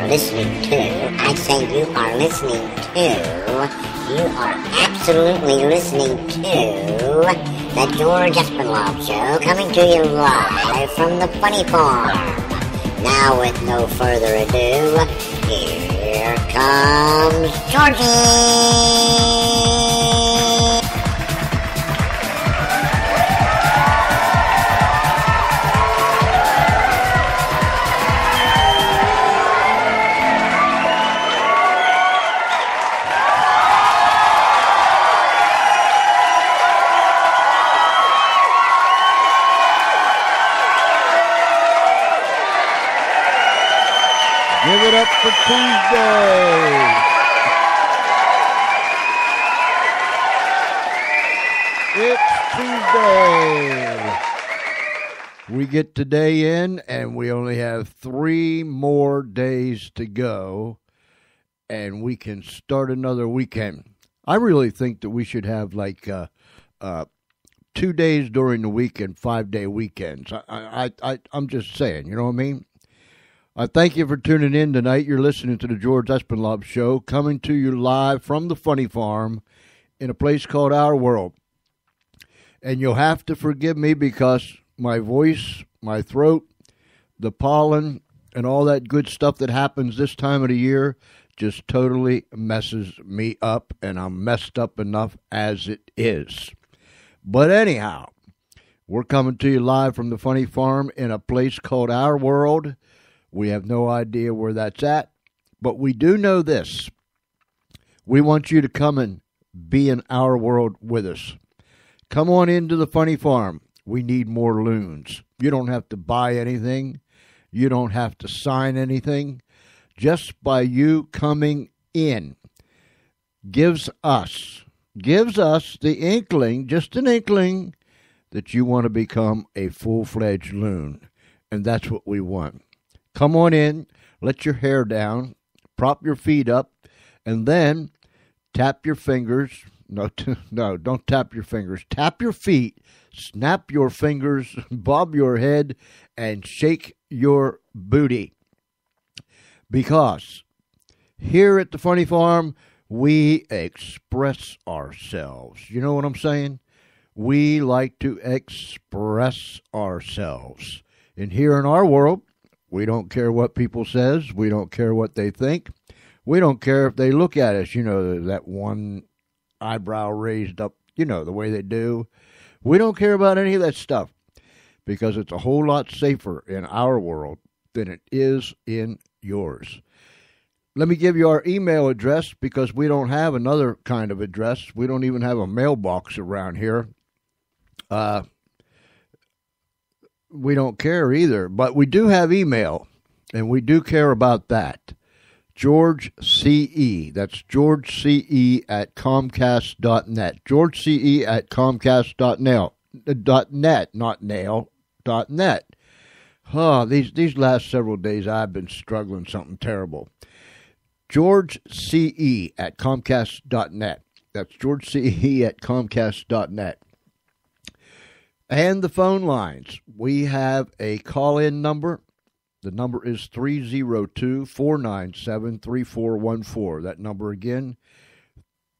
listening to, I say you are listening to, you are absolutely listening to the George Espinlove Show, coming to you live from the Funny Farm. Now, with no further ado, here comes Georgie! Give it up for Tuesday. It's Tuesday. We get today in, and we only have 3 more days to go, and we can start another weekend. I really think that we should have like 2 days during the week and 5-day weekends. I'm just saying, you know what I mean? I thank you for tuning in tonight. You're listening to the George Espinlove Show, coming to you live from the Funny Farm in a place called Our World. And you'll have to forgive me because my voice, my throat, the pollen, and all that good stuff that happens this time of the year just totally messes me up, and I'm messed up enough as it is. But anyhow, we're coming to you live from the Funny Farm in a place called Our World. We have no idea where that's at, but we do know this. We want you to come and be in our world with us. Come on into the Funny Farm. We need more loons. You don't have to buy anything. You don't have to sign anything. Just by you coming in gives us the inkling, just an inkling, that you want to become a full-fledged loon. And that's what we want. Come on in, let your hair down, prop your feet up, and then tap your fingers. No, don't tap your fingers. Tap your feet, snap your fingers, bob your head, and shake your booty. Because here at the Funny Farm, we express ourselves. You know what I'm saying? We like to express ourselves. And here in our world, we don't care what people says. We don't care what they think. We don't care if they look at us, you know, that one eyebrow raised up, you know, the way they do. We don't care about any of that stuff because it's a whole lot safer in our world than it is in yours. Let me give you our email address because we don't have another kind of address. We don't even have a mailbox around here. We don't care either, but we do have email, and we do care about that. George C.E. That's George C.E. at Comcast.net. George C.E. at Comcast.net, not nail, .net. Oh, these last several days I've been struggling something terrible. George C.E. at Comcast.net. That's George C.E. at Comcast.net. And the phone lines. We have a call-in number. The number is 302-497-3414. That number again,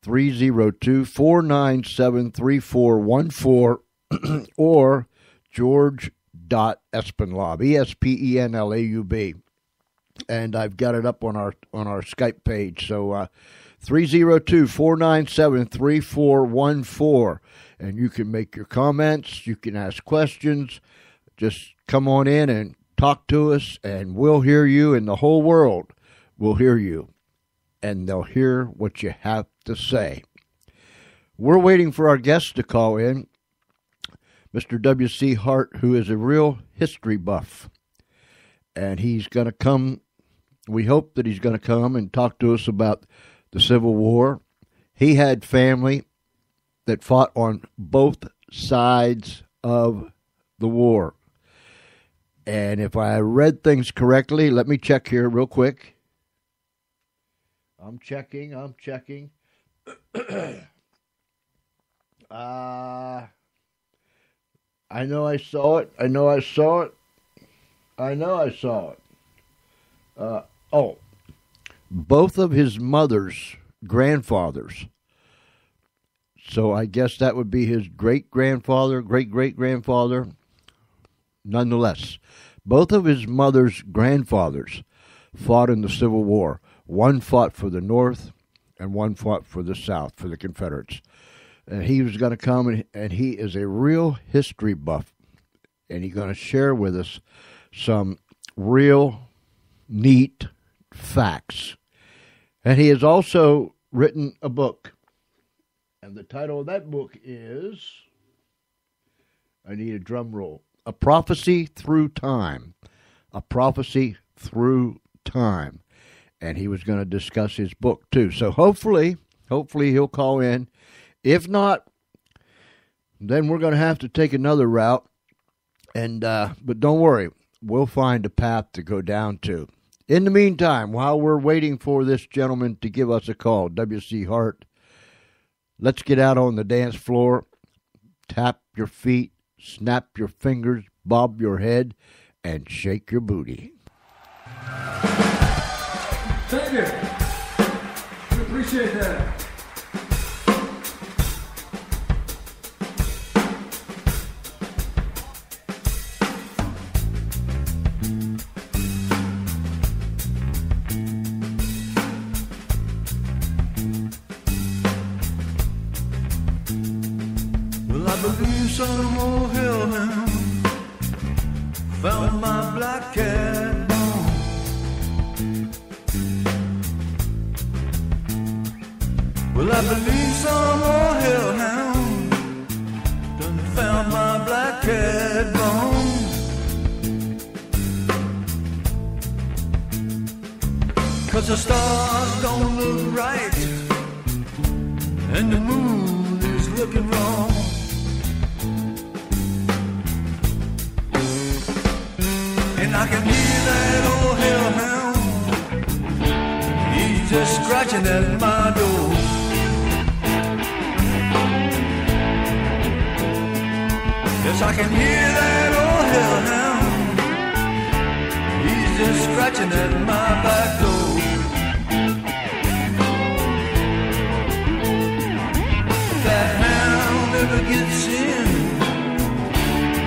302-497-3414 or George.Espinlove, E-S-P-E-N-L-A-U-B. And I've got it up on our Skype page. So 302-497-3414. And you can make your comments. You can ask questions. Just come on in and talk to us, and we'll hear you, and the whole world will hear you. And they'll hear what you have to say. We're waiting for our guest to call in, Mr. W.C. Hart, who is a real history buff. And he's going to come. We hope that he's going to come and talk to us about the Civil War. He had family that fought on both sides of the war. And if I read things correctly, let me check here real quick. I'm checking. I know I saw it. both of his mother's grandfathers. So I guess that would be his great-grandfather, great-great-grandfather. Nonetheless, both of his mother's grandfathers fought in the Civil War. One fought for the North and one fought for the South, for the Confederates. And he was going to come, and he is a real history buff. And he's going to share with us some real neat facts. And he has also written a book. And the title of that book is, I need a drum roll, A Prophecy Through Time. A Prophecy Through Time. And he was going to discuss his book too. So hopefully he'll call in. If not, then we're going to have to take another route. And but don't worry, we'll find a path to go down to. In the meantime, while we're waiting for this gentleman to give us a call, W.C. Hart, let's get out on the dance floor, tap your feet, snap your fingers, bob your head, and shake your booty. Thank you. We appreciate that. Well, I believe some old hellhound found my black cat bone. Well, I believe some old hellhound done found my black cat bone. 'Cause the stars don't look right and the moon is looking wrong. And I can hear that old hellhound, he's just scratching at my door. Yes, I can hear that old hellhound, he's just scratching at my back door. If that hound ever gets in,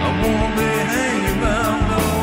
I won't be hanging around no more.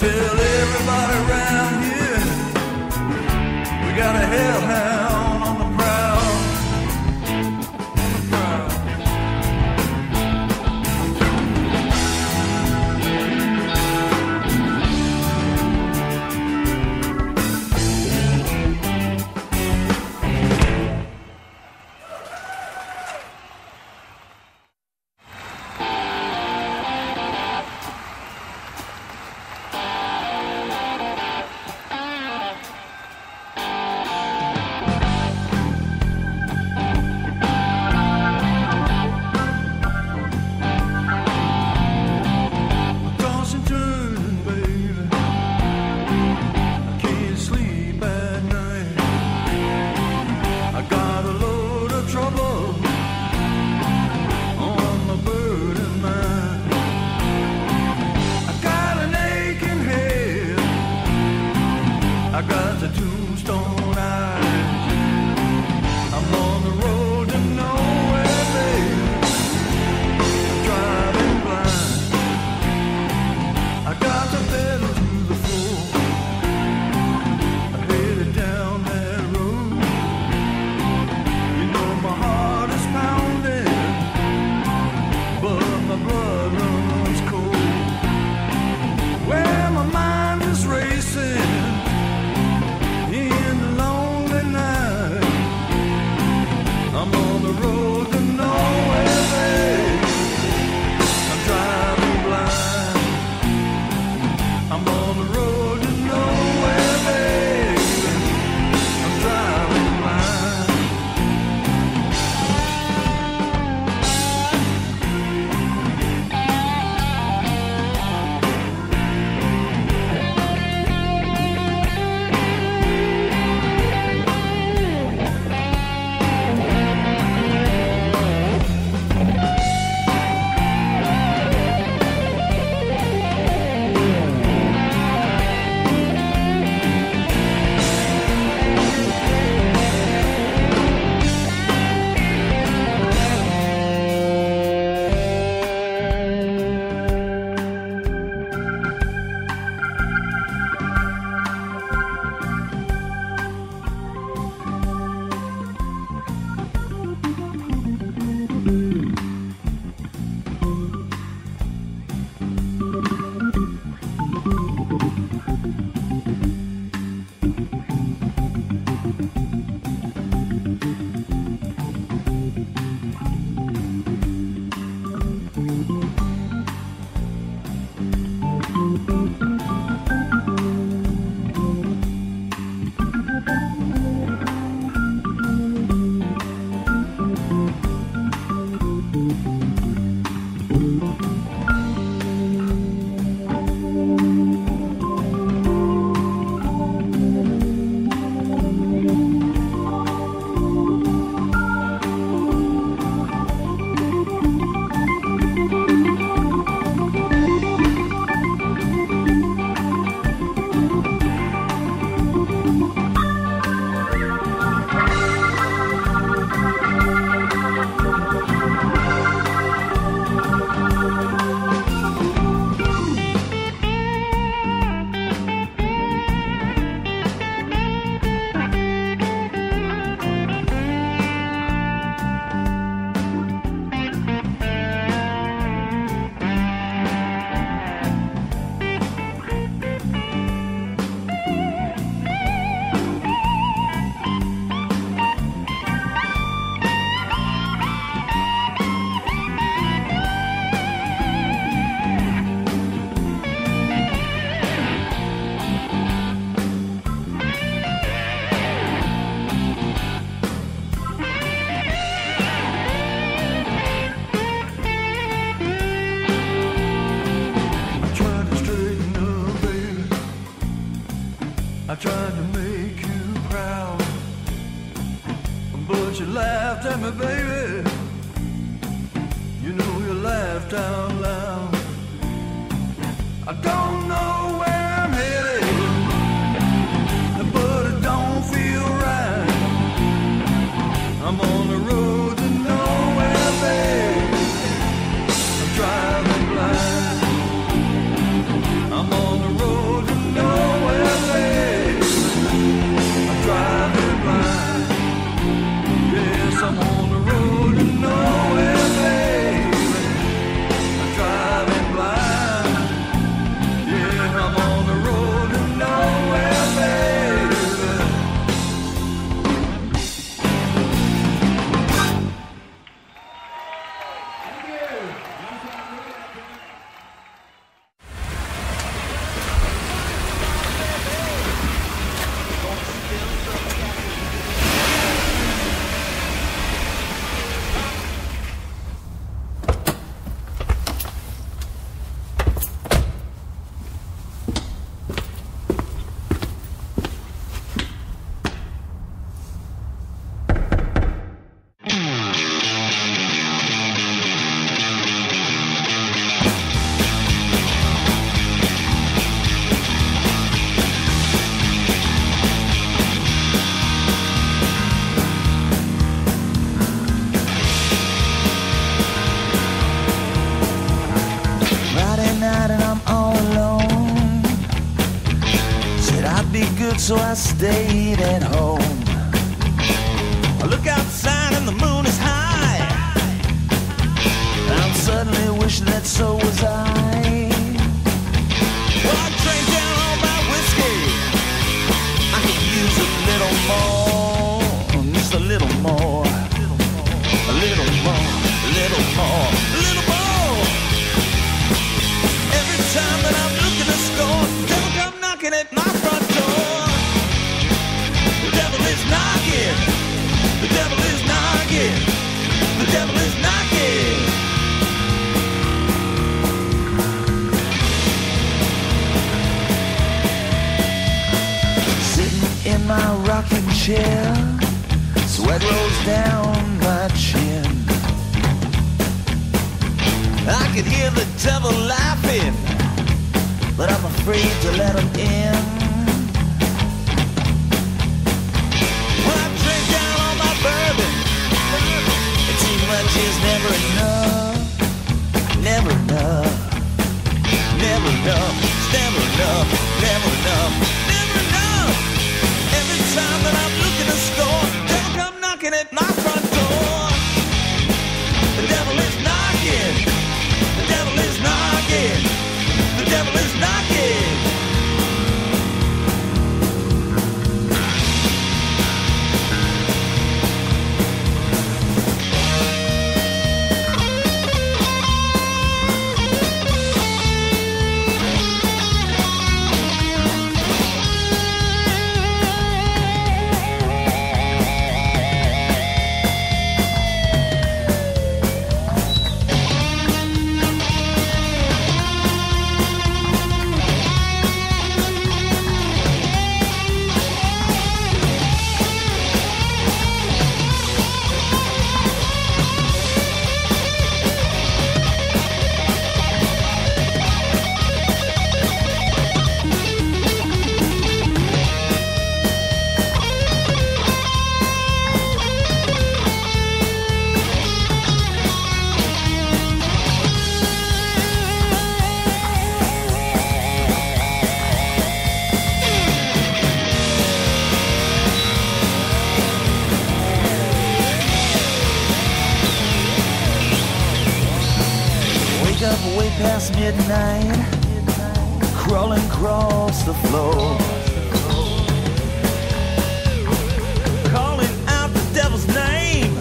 tell everybody around here we got a hellhound on the prowl. I got the tombstone eyes. I'm on the road to nowhere, baby. I'm driving blind. I got the pedal to the floor. I headed down that road. You know my heart is pounding, but my blood runs cold. Well, my mind is racing in the lonely night. I'm on the road to nowhere, babe. I'm driving blind. I'm on the road to nowhere, babe. I'm driving blind. I tried to make you proud, but you laughed at me, baby. You know you laughed out loud. I don't know where I'm headed, but it don't feel right. I'm on the road to nowhere, baby. I'm driving blind. I'm on the road good, so I stayed at home. I look outside and the moon is high. I'm suddenly wishing that so was I. Well, I drank down all my whiskey. I could use a little more, just a little more, a little more, a little more, a little more. Every time that I'm looking to score, the devil come knocking at my front door. The devil is knocking. The devil is knocking. The devil is knocking. Sitting in my rocking chair, sweat rolls down my chin. I could hear the devil laughing, but I'm afraid to let him in. Well, I drank down all my bourbon. It too much is never enough. Never enough. Never enough. It's never enough. Never enough. Never enough. Every time that I'm looking to score, the devil come knocking at my front door. The devil is knocking. The devil is knocking. The devil is knocking. Way past midnight, crawling across the floor, calling out the devil's name,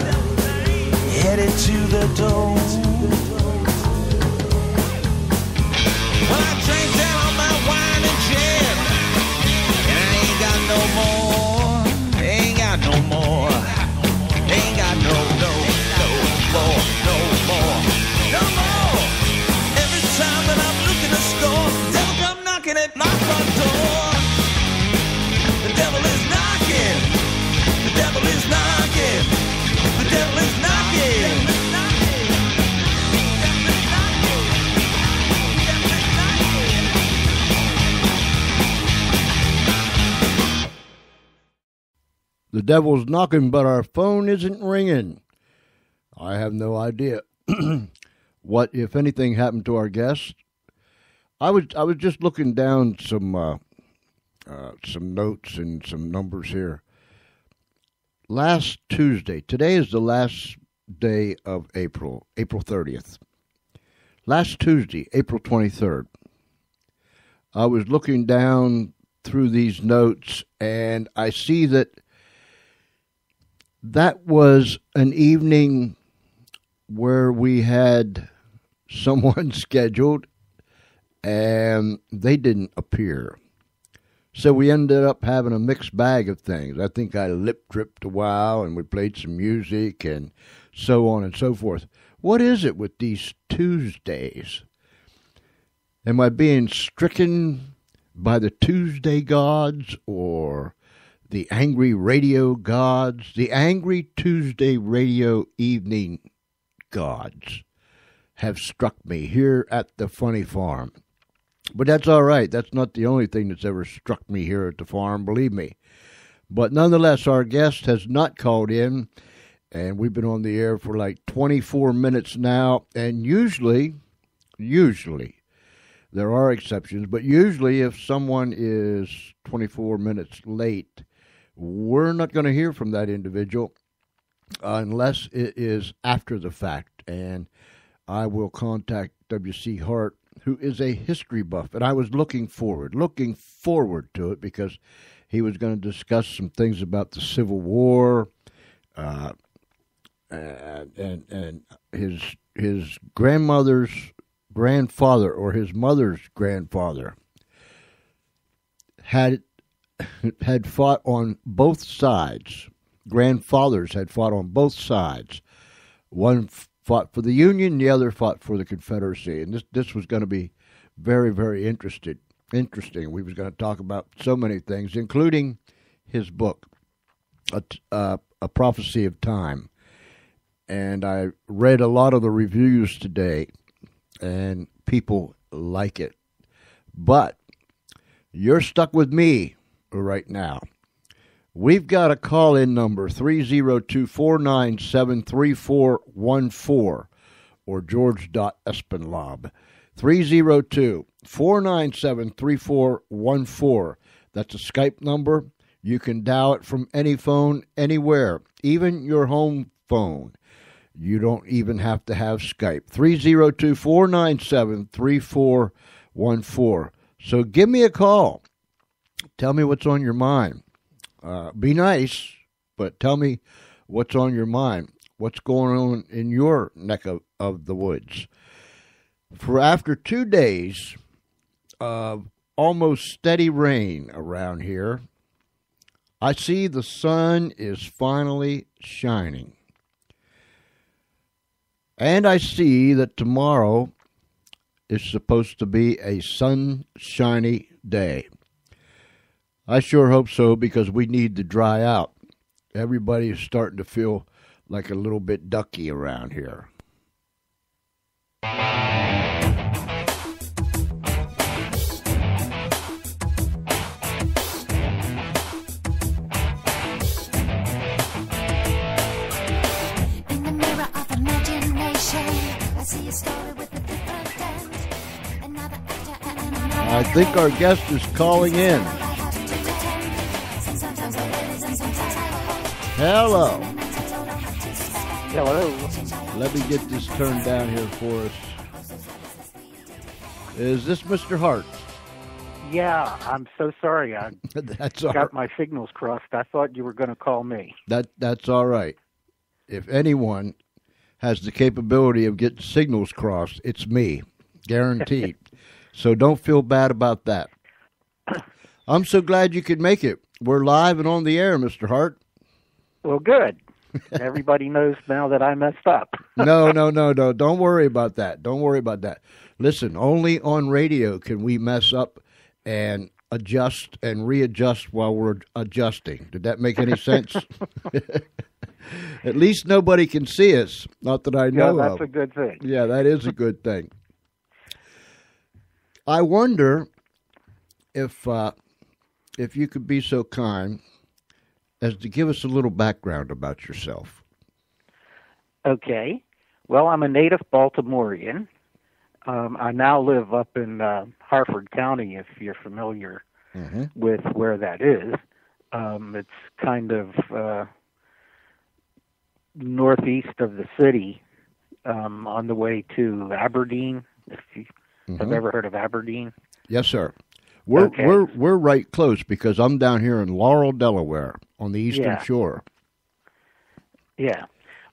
headed to the door. Well, I drank down all my wine and gin, and I ain't got no more, ain't got no more, ain't got no more, no more, no more. Time that I'm looking to score, the devil come knocking at my front door. The devil is knocking. The devil is knocking. The devil is knocking. The devil's knocking, but our phone isn't ringing. I have no idea what, if anything, happened to our guest. I was just looking down some notes and some numbers here. Last Tuesday, today is the last day of April 30th. Last Tuesday, April 23rd, I was looking down through these notes, and I see that was an evening where we had someone scheduled, and they didn't appear. So we ended up having a mixed bag of things. I think I lip-dripped a while, and we played some music, and so on and so forth. What is it with these Tuesdays? Am I being stricken by the Tuesday gods, or the angry radio gods? The angry Tuesday radio evening gods have struck me here at the funny farm. But that's all right. That's not the only thing that's ever struck me here at the farm, believe me. But nonetheless, our guest has not called in, and we've been on the air for like 24 minutes now. And usually, There are exceptions, but usually if someone is 24 minutes late, we're not going to hear from that individual unless it is after the fact. And I will contact W.C. Hart, who is a history buff. And I was looking forward to it because he was going to discuss some things about the Civil War, and his grandmother's grandfather or his mother's grandfather had fought on both sides. Grandfathers had fought on both sides. One fought for the Union, the other fought for the Confederacy. And this was going to be very, very interesting. We was going to talk about so many things, including his book, A Prophecy of Time. And I read a lot of the reviews today, and people like it. But you're stuck with me right now. We've got a call-in number, 302-497-3414, or george.espenlaub, 302-497-3414. That's a Skype number. You can dial it from any phone, anywhere, even your home phone. You don't even have to have Skype. 302-497-3414. So give me a call. Tell me what's on your mind. Be nice, but tell me what's on your mind. What's going on in your neck of the woods? For after 2 days of almost steady rain around here, I see the sun is finally shining. And I see that tomorrow is supposed to be a sunshiny day. I sure hope so, because we need to dry out. Everybody is starting to feel like a little bit ducky around here. In the mirror of imagination, I see a story with a different end. Another actor and another. I think our guest is calling in. Hello. Hello. Let me get this turned down here for us. Is this Mr. Hart? Yeah, I'm so sorry. I That's all got my signals crossed. I thought you were going to call me. That's all right. If anyone has the capability of getting signals crossed, it's me, guaranteed. So don't feel bad about that. I'm so glad you could make it. We're live and on the air, Mr. Hart. Well, good. Everybody knows now that I messed up. No. Don't worry about that. Don't worry about that. Listen, only on radio can we mess up and adjust and readjust while we're adjusting. Did that make any sense? At least nobody can see us. Not that I know Yeah, of. that's a good thing. Yeah, that is a good thing. I wonder if you could be so kind as to give us a little background about yourself. Okay. Well, I'm a native Baltimorean. I now live up in Harford County, if you're familiar with where that is. It's kind of northeast of the city, on the way to Aberdeen, if you have ever heard of Aberdeen. Yes, sir. We're right close because I'm down here in Laurel, Delaware, on the eastern shore. Yeah.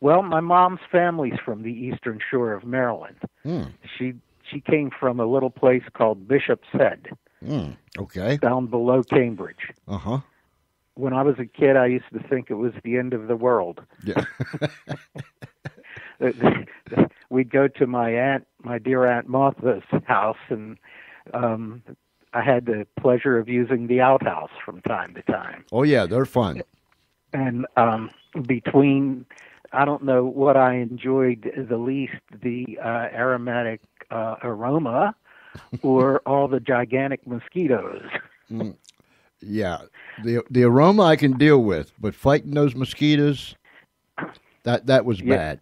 Well, my mom's family's from the eastern shore of Maryland. She came from a little place called Bishop's Head. Okay. Down below Cambridge. Uh-huh. When I was a kid, I used to think it was the end of the world. Yeah. We'd go to my dear Aunt Martha's house, and I had the pleasure of using the outhouse from time to time. Oh, yeah, they're fun. And between, I don't know what I enjoyed the least, the aromatic aroma or all the gigantic mosquitoes. Yeah, the aroma I can deal with, but fighting those mosquitoes, that was bad.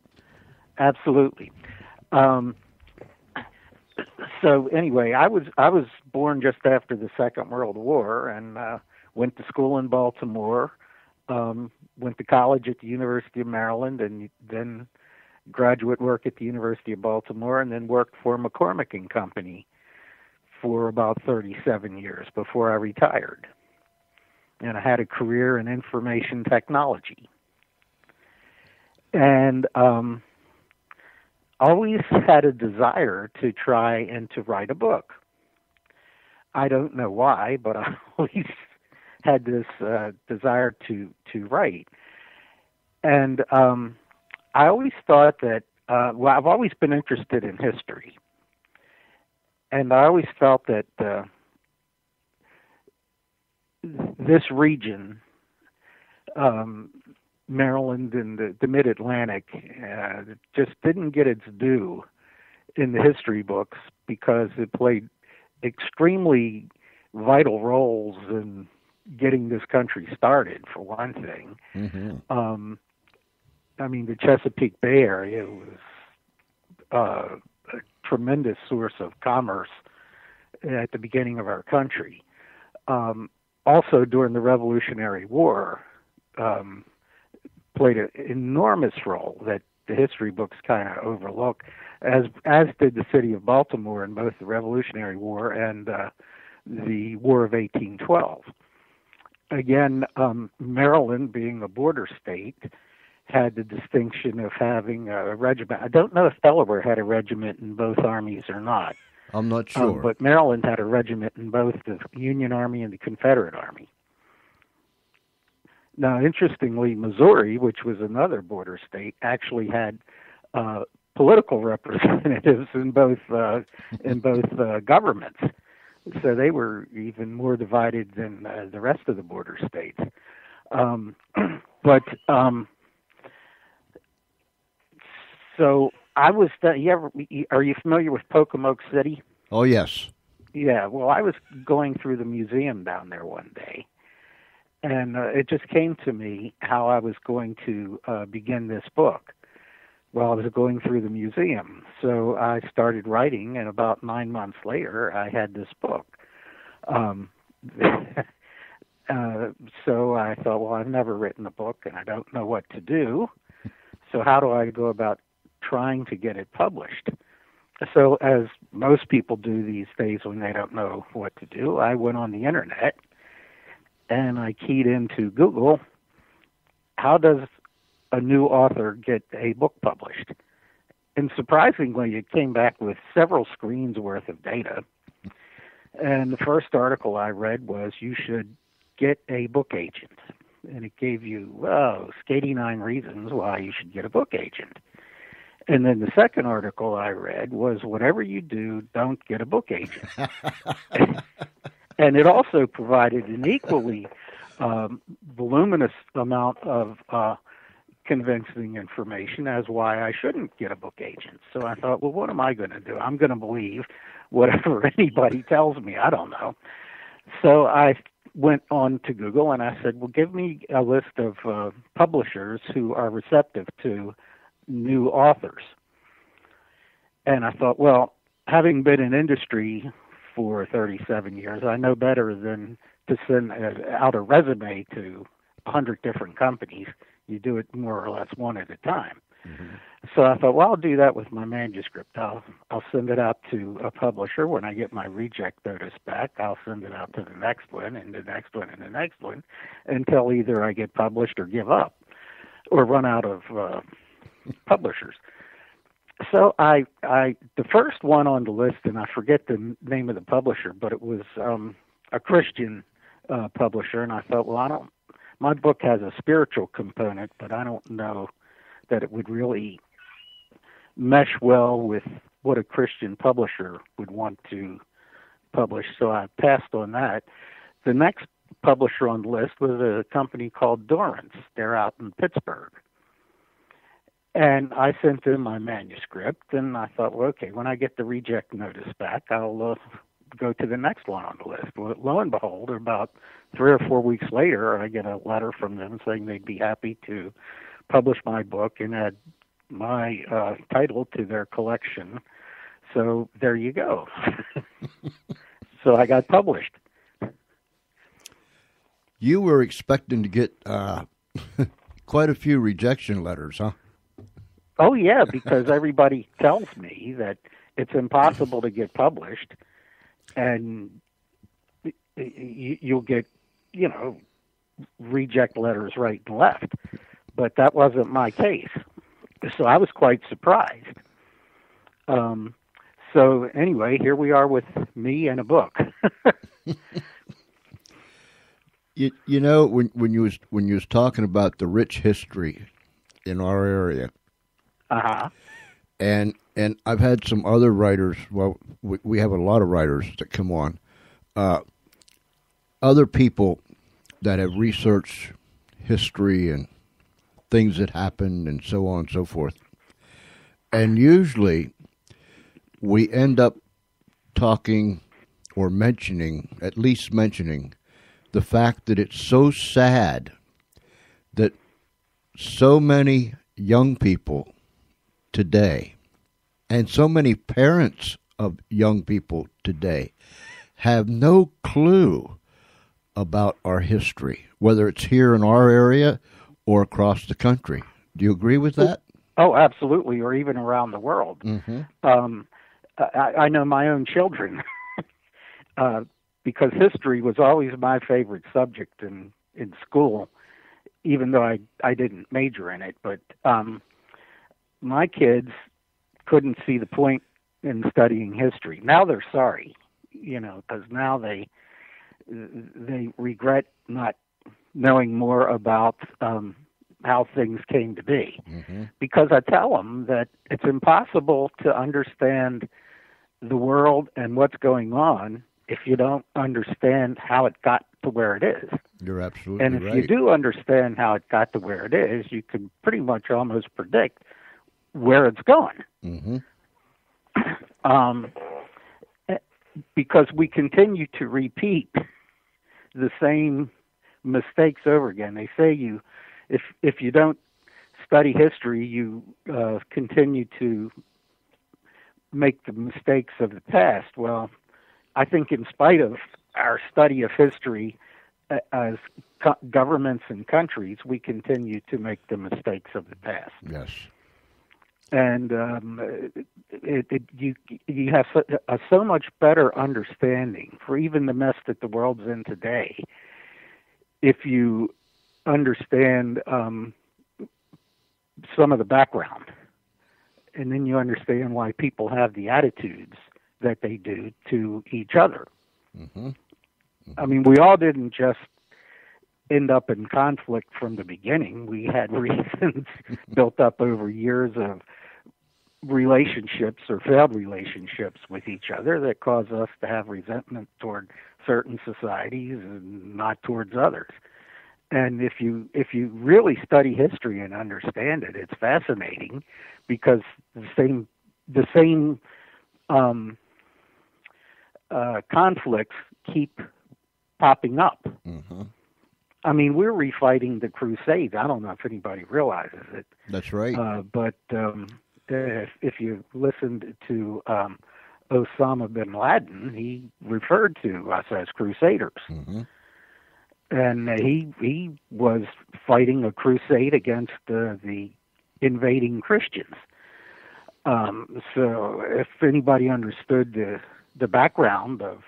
Absolutely. So anyway, I was born just after the Second World War, and went to school in Baltimore. Went to college at the University of Maryland, and then graduate work at the University of Baltimore, and then worked for McCormick and Company for about 37 years before I retired. And I had a career in information technology. And always had a desire to try and to write a book. I don't know why, but I always had this desire to write. And I always thought that, well, I've always been interested in history. And I always felt that this region, Maryland and the Mid-Atlantic, just didn't get its due in the history books because it played extremely vital roles in getting this country started, for one thing. Mm-hmm. I mean, the Chesapeake Bay area was a tremendous source of commerce at the beginning of our country. Also, during the Revolutionary War, played an enormous role that the history books kind of overlook, as did the city of Baltimore in both the Revolutionary War and the War of 1812. Again, Maryland, being a border state, had the distinction of having a regiment. I don't know if Delaware had a regiment in both armies or not. I'm not sure. But Maryland had a regiment in both the Union Army and the Confederate Army. Now, interestingly, Missouri, which was another border state, actually had political representatives in both governments. So they were even more divided than the rest of the border states. So I was. Are you familiar with Pocomoke City? Oh, yes. Yeah. Well, I was going through the museum down there one day, and it just came to me how I was going to begin this book while I was going through the museum. So I started writing, and about 9 months later, I had this book. So I thought, well, I've never written a book, and I don't know what to do. So how do I go about trying to get it published? So as most people do these days when they don't know what to do, I went on the internet and I keyed into Google, how does a new author get a book published? And surprisingly, it came back with several screens worth of data. And the first article I read was, you should get a book agent. And it gave you, 89 reasons why you should get a book agent. And then the second article I read was, whatever you do, don't get a book agent. And it also provided an equally voluminous amount of convincing information as why I shouldn't get a book agent. So I thought, well, what am I going to do? I'm going to believe whatever anybody tells me. I don't know. So I went on to Google and I said, well, give me a list of publishers who are receptive to new authors. And I thought, well, having been in industry for 37 years, I know better than to send out a resume to 100 different companies. You do it more or less one at a time. Mm-hmm. So I thought, well, I'll do that with my manuscript. I'll send it out to a publisher. When I get my reject notice back, I'll send it out to the next one and the next one and the next one until either I get published or give up or run out of publishers. So I the first one on the list, and I forget the name of the publisher, but it was a Christian publisher, and I thought, well, my book has a spiritual component, but I don't know that it would really mesh well with what a Christian publisher would want to publish, so I passed on that. The next publisher on the list was a company called Dorrance. They're out in Pittsburgh. And I sent them my manuscript, and I thought, well, okay, when I get the reject notice back, I'll go to the next one on the list. Well, lo and behold, about 3 or 4 weeks later, I get a letter from them saying they'd be happy to publish my book and add my title to their collection, So there you go. So I got published. You were expecting to get quite a few rejection letters, huh? Oh, yeah, because everybody tells me that it's impossible to get published, and you'll get, reject letters right and left. But that wasn't my case. So I was quite surprised. So anyway, here we are with me and a book. When you was talking about the rich history in our area, and I've had some other writers. Well, we have a lot of writers that come on. Other people that have researched history and things that happened and so on and so forth, and usually we end up talking or at least mentioning the fact that it's so sad that so many young people today and so many parents of young people today have no clue about our history, whether it's here in our area or across the country. Do you agree with that? Oh, absolutely, or even around the world. Mm-hmm. I know my own children, because history was always my favorite subject in school, even though I didn't major in it. But my kids couldn't see the point in studying history. Now they're sorry, because now they regret not knowing more about how things came to be. Mm-hmm. Because I tell them that it's impossible to understand the world and what's going on if you don't understand how it got to where it is. You're absolutely right. And if you do understand how it got to where it is, you can pretty much almost predict where it's going. Mm-hmm. Because we continue to repeat the same mistakes over again. They say if you don't study history, you continue to make the mistakes of the past. Well, I think in spite of our study of history as governments and countries, we continue to make the mistakes of the past. Yes. And you have so much better understanding for even the mess that the world's in today if you understand some of the background, and then you understand why people have the attitudes that they do to each other. Mm-hmm. Mm-hmm. I mean, we all didn't just end up in conflict from the beginning. We had reasons built up over years of relationships or failed relationships with each other that cause us to have resentment toward certain societies and not towards others. And if you really study history and understand it, it's fascinating because the same conflicts keep popping up. Mm-hmm. I mean, we're refighting the Crusades. I don't know if anybody realizes it. That's right. But if you listened to Osama bin Laden, he referred to us as Crusaders. Mm-hmm. And he was fighting a crusade against the invading Christians. So if anybody understood the background of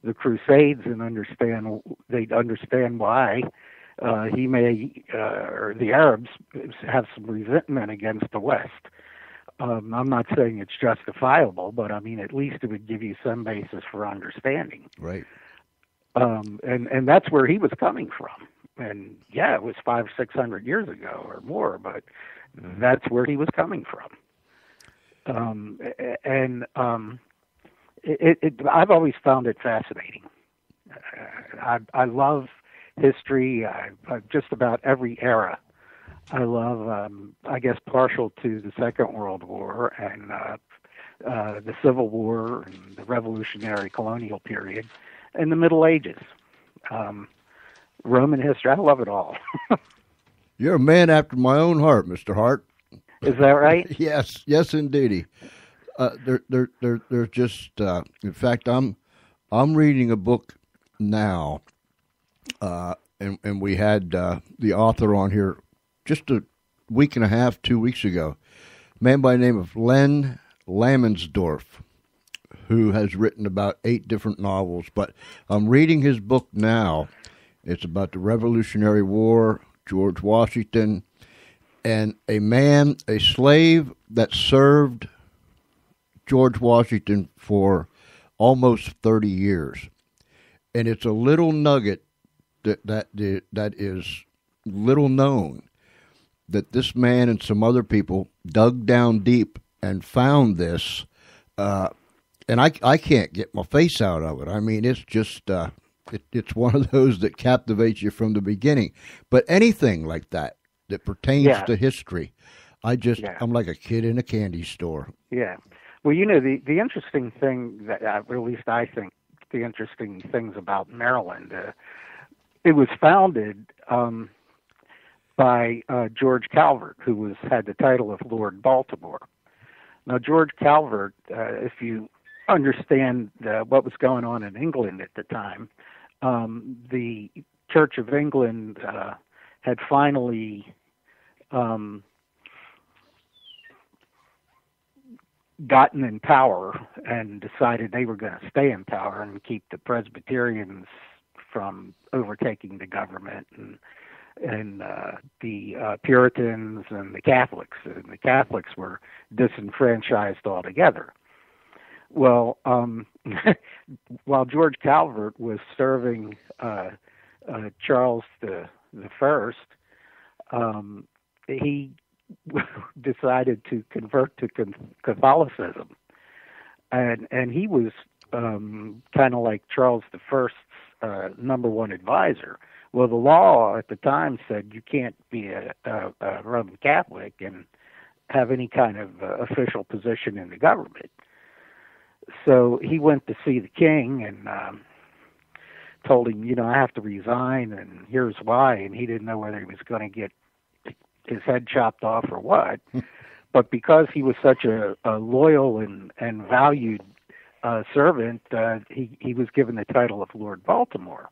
the Crusades and they'd understand why he may or the Arabs have some resentment against the West. I'm not saying it's justifiable, but I mean at least it would give you some basis for understanding. Right. And that's where he was coming from. And yeah, it was 500-600 years ago or more, but that's where he was coming from. I've always found it fascinating. I love history. Just about every era. I love, I guess, partial to the Second World War and the Civil War and the Revolutionary Colonial period. And the Middle Ages, Roman history. I love it all. You're a man after my own heart, Mr. Hart. Is that right? Yes, indeedy. They're just. In fact, I'm reading a book now, and we had the author on here just a week and a half, 2 weeks ago. A man by the name of Len Lammensdorf, who has written about 8 different novels. But I'm reading his book now. It's about the Revolutionary War, George Washington, and a slave that served George Washington for almost 30 years. And it's a little nugget that is little known, that this man and some other people dug down deep and found this, and I can't get my face out of it. I mean, it's just it's one of those that captivates you from the beginning. But anything like that pertains to history, I'm like a kid in a candy store. Yeah. Well, you know, the interesting thing that, or at least I think, the interesting things about Maryland, it was founded by George Calvert, who had the title of Lord Baltimore. Now, George Calvert, if you understand what was going on in England at the time, the Church of England had finally gotten in power and decided they were going to stay in power and keep the Presbyterians from overtaking the government, and the Puritans and the Catholics. And the Catholics were disenfranchised altogether. Well, while George Calvert was serving Charles the First, he decided to convert to Catholicism, and he was kind of like Charles the First's number one advisor. Well, the law at the time said you can't be a Roman Catholic and have any kind of official position in the government. So he went to see the king and told him, you know, I have to resign, and here's why. And he didn't know whether he was going to get his head chopped off or what. But because he was such a loyal and valued servant, he was given the title of Lord Baltimore.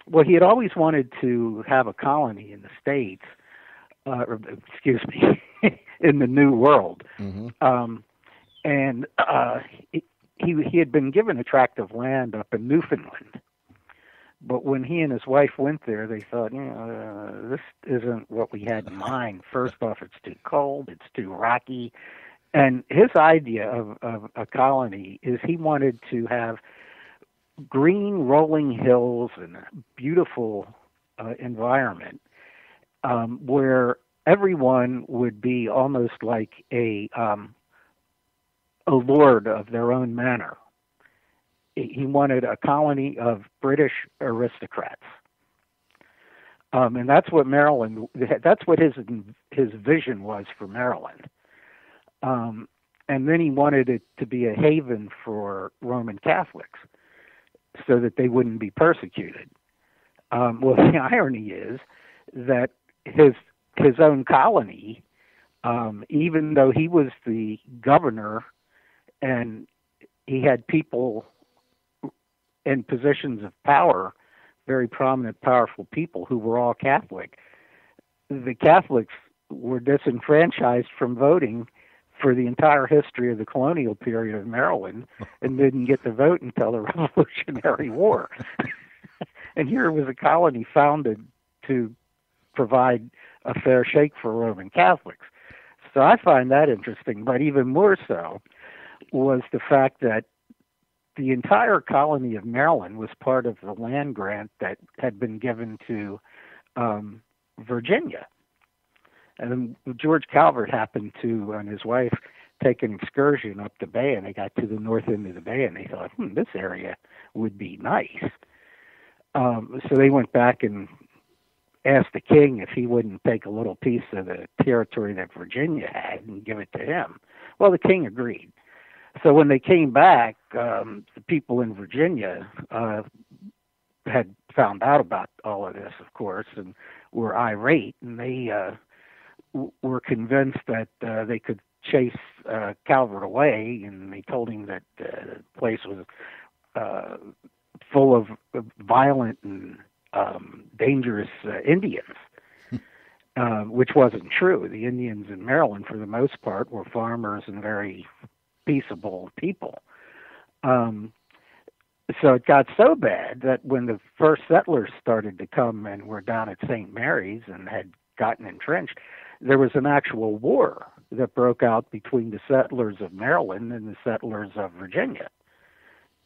Well, he had always wanted to have a colony in the States, in the New World. Mm-hmm. And he had been given a tract of land up in Newfoundland. But when he and his wife went there, they thought, this isn't what we had in mind. First off, it's too cold, it's too rocky. And his idea of a colony is he wanted to have green rolling hills and a beautiful environment where everyone would be almost like a lord of their own manor. He wanted a colony of British aristocrats, and that's what Maryland. That's what his vision was for Maryland. And then he wanted it to be a haven for Roman Catholics, so that they wouldn't be persecuted. Well, the irony is that his own colony, even though he was the governor and he had people in positions of power, very prominent, powerful people who were all Catholic, the Catholics were disenfranchised from voting for the entire history of the colonial period of Maryland and didn't get to vote until the Revolutionary War. And here was a colony founded to provide a fair shake for Roman Catholics. So I find that interesting, but even more so was the fact that the entire colony of Maryland was part of the land grant that had been given to Virginia. And George Calvert happened to, and his wife, take an excursion up the bay, and they got to the north end of the bay, and they thought, this area would be nice. So they went back and asked the king if he wouldn't take a little piece of the territory that Virginia had and give it to him. Well, the king agreed. So when they came back, the people in Virginia had found out about all of this, of course, and were irate, and they were convinced that they could chase Calvert away, and they told him that the place was full of violent and dangerous Indians, which wasn't true. The Indians in Maryland, for the most part, were farmers and very peaceable people. So it got so bad that when the first settlers started to come and were down at St. Mary's and had gotten entrenched, there was an actual war that broke out between the settlers of Maryland and the settlers of Virginia.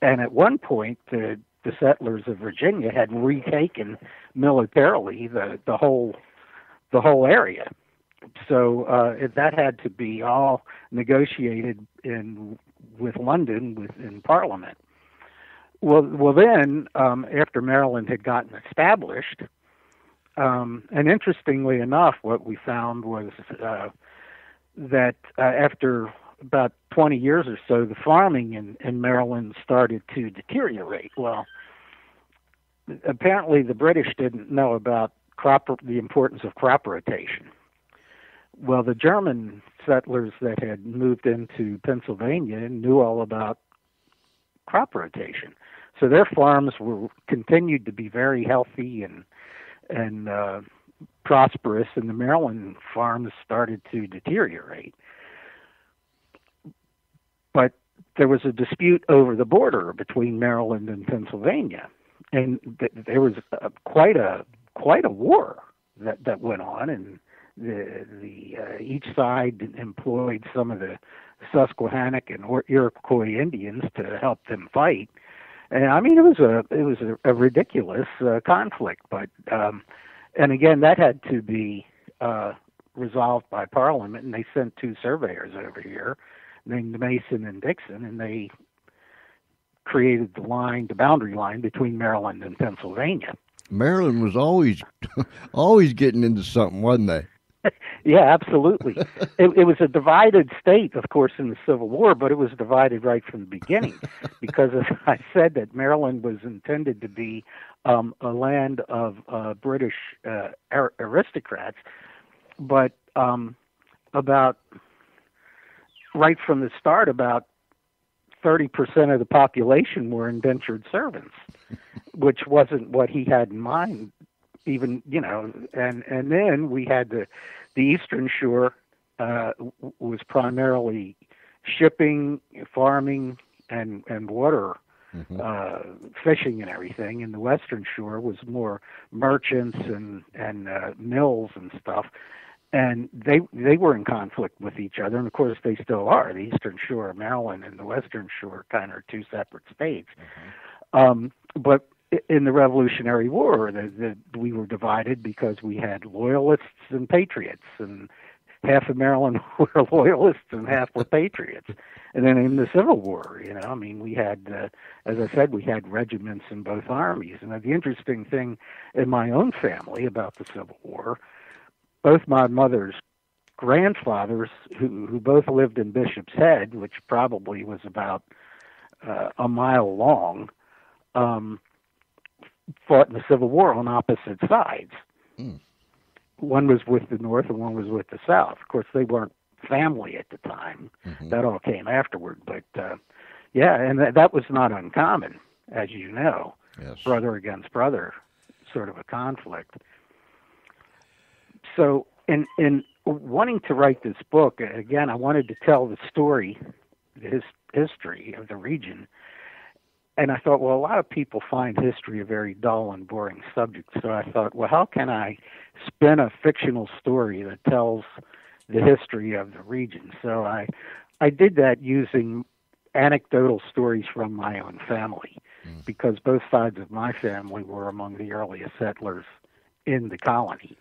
And at one point, the settlers of Virginia had retaken militarily the whole area. So that had to be all negotiated with London in Parliament. Well, then, after Maryland had gotten established, and interestingly enough, what we found was that after about 20 years or so, the farming in Maryland started to deteriorate. Well, apparently the British didn't know about the importance of crop rotation. Well, the German settlers that had moved into Pennsylvania knew all about crop rotation. So their farms continued to be very healthy and prosperous, and the Maryland farms started to deteriorate. But there was a dispute over the border between Maryland and Pennsylvania, and there was quite a war that went on, and each side employed some of the Susquehannock and Iroquois Indians to help them fight. And I mean, it was a ridiculous conflict, but and again, that had to be resolved by Parliament, and they sent two surveyors over here named Mason and Dixon, and they created the boundary line between Maryland and Pennsylvania. Maryland was always getting into something, wasn't they? Yeah, absolutely. It was a divided state, of course, in the Civil War, but it was divided right from the beginning because, as I said, that Maryland was intended to be a land of British aristocrats, but about right from the start, about 30% of the population were indentured servants, which wasn't what he had in mind. Even, and then we had the Eastern Shore was primarily shipping, farming, and water, fishing and everything, and the Western Shore was more merchants and mills and stuff, and they were in conflict with each other, and of course they still are. The Eastern Shore of Maryland and the Western Shore kind of are two separate states, but in the Revolutionary War, we were divided because we had loyalists and patriots, and half of Maryland were loyalists and half were patriots. And then in the Civil War, we had, as I said, we had regiments in both armies. And the interesting thing in my own family about the Civil War, both my mother's grandfathers, who both lived in Bishop's Head, which probably was about a mile long, fought in the Civil War on opposite sides. One was with the North and one was with the South. Of course, they weren't family at the time. That all came afterward. But, and that was not uncommon, as you know. Yes. Brother against brother, sort of a conflict. So in wanting to write this book, again, I wanted to tell the story, the history of the region. And I thought, well, a lot of people find history a very dull and boring subject. So I thought, well, how can I spin a fictional story that tells the history of the region? So I did that using anecdotal stories from my own family, because both sides of my family were among the earliest settlers in the colony.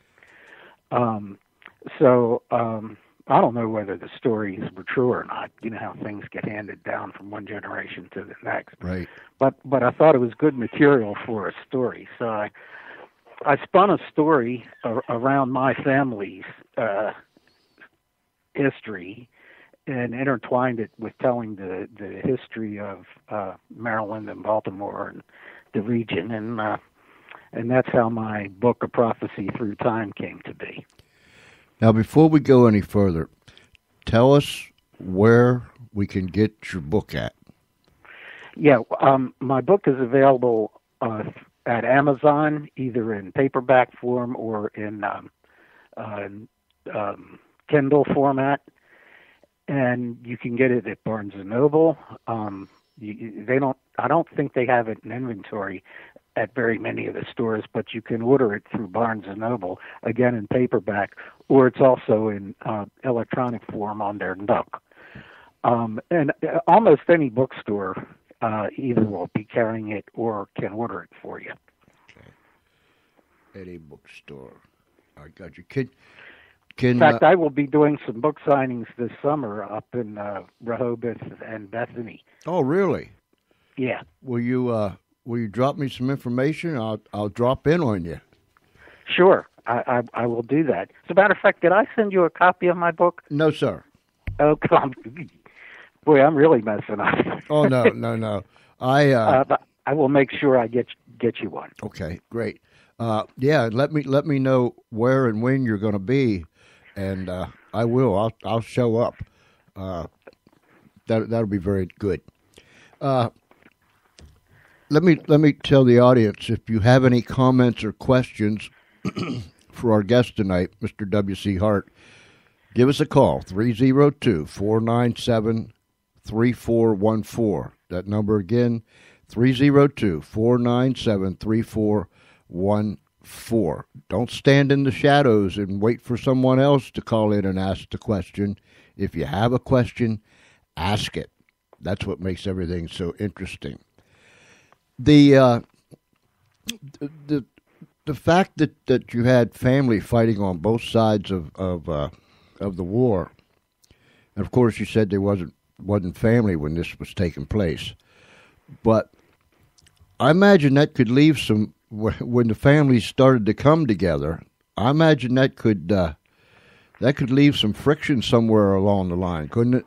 I don't know whether the stories were true or not. You know how things get handed down from one generation to the next. Right. But I thought it was good material for a story. So I spun a story around my family's history and intertwined it with telling the history of Maryland and Baltimore and the region. And that's how my book, A Prophecy Through Time, came to be. Now, before we go any further, tell us where we can get your book at. Yeah, my book is available at Amazon, either in paperback form or in Kindle format, and you can get it at Barnes and Noble. I don't think they have it in inventory at very many of the stores, but you can order it through Barnes and Noble, again in paperback, or it's also in electronic form on their Nook. And almost any bookstore either will be carrying it or can order it for you. Okay. Any bookstore. I got you. In fact, I will be doing some book signings this summer up in Rehoboth and Bethany. Oh, really? Yeah. Will you drop me some information? I'll drop in on you. Sure, I will do that. As a matter of fact, did I send you a copy of my book? No, sir. Oh, boy, I'm really messing up. Oh no. I will make sure I get you one. Okay, great. Yeah, let me know where and when you're going to be, and I will. I'll show up. That'll be very good. Let me tell the audience, if you have any comments or questions for our guest tonight, Mr. W.C. Hart, give us a call, 302-497-3414. That number again, 302-497-3414. Don't stand in the shadows and wait for someone else to call in and ask the question. If you have a question, ask it. That's what makes everything so interesting. The fact that you had family fighting on both sides of the war, and of course you said there wasn't family when this was taking place, but I imagine that could leave some, when the families started to come together, I imagine that could leave some friction somewhere along the line, couldn't it?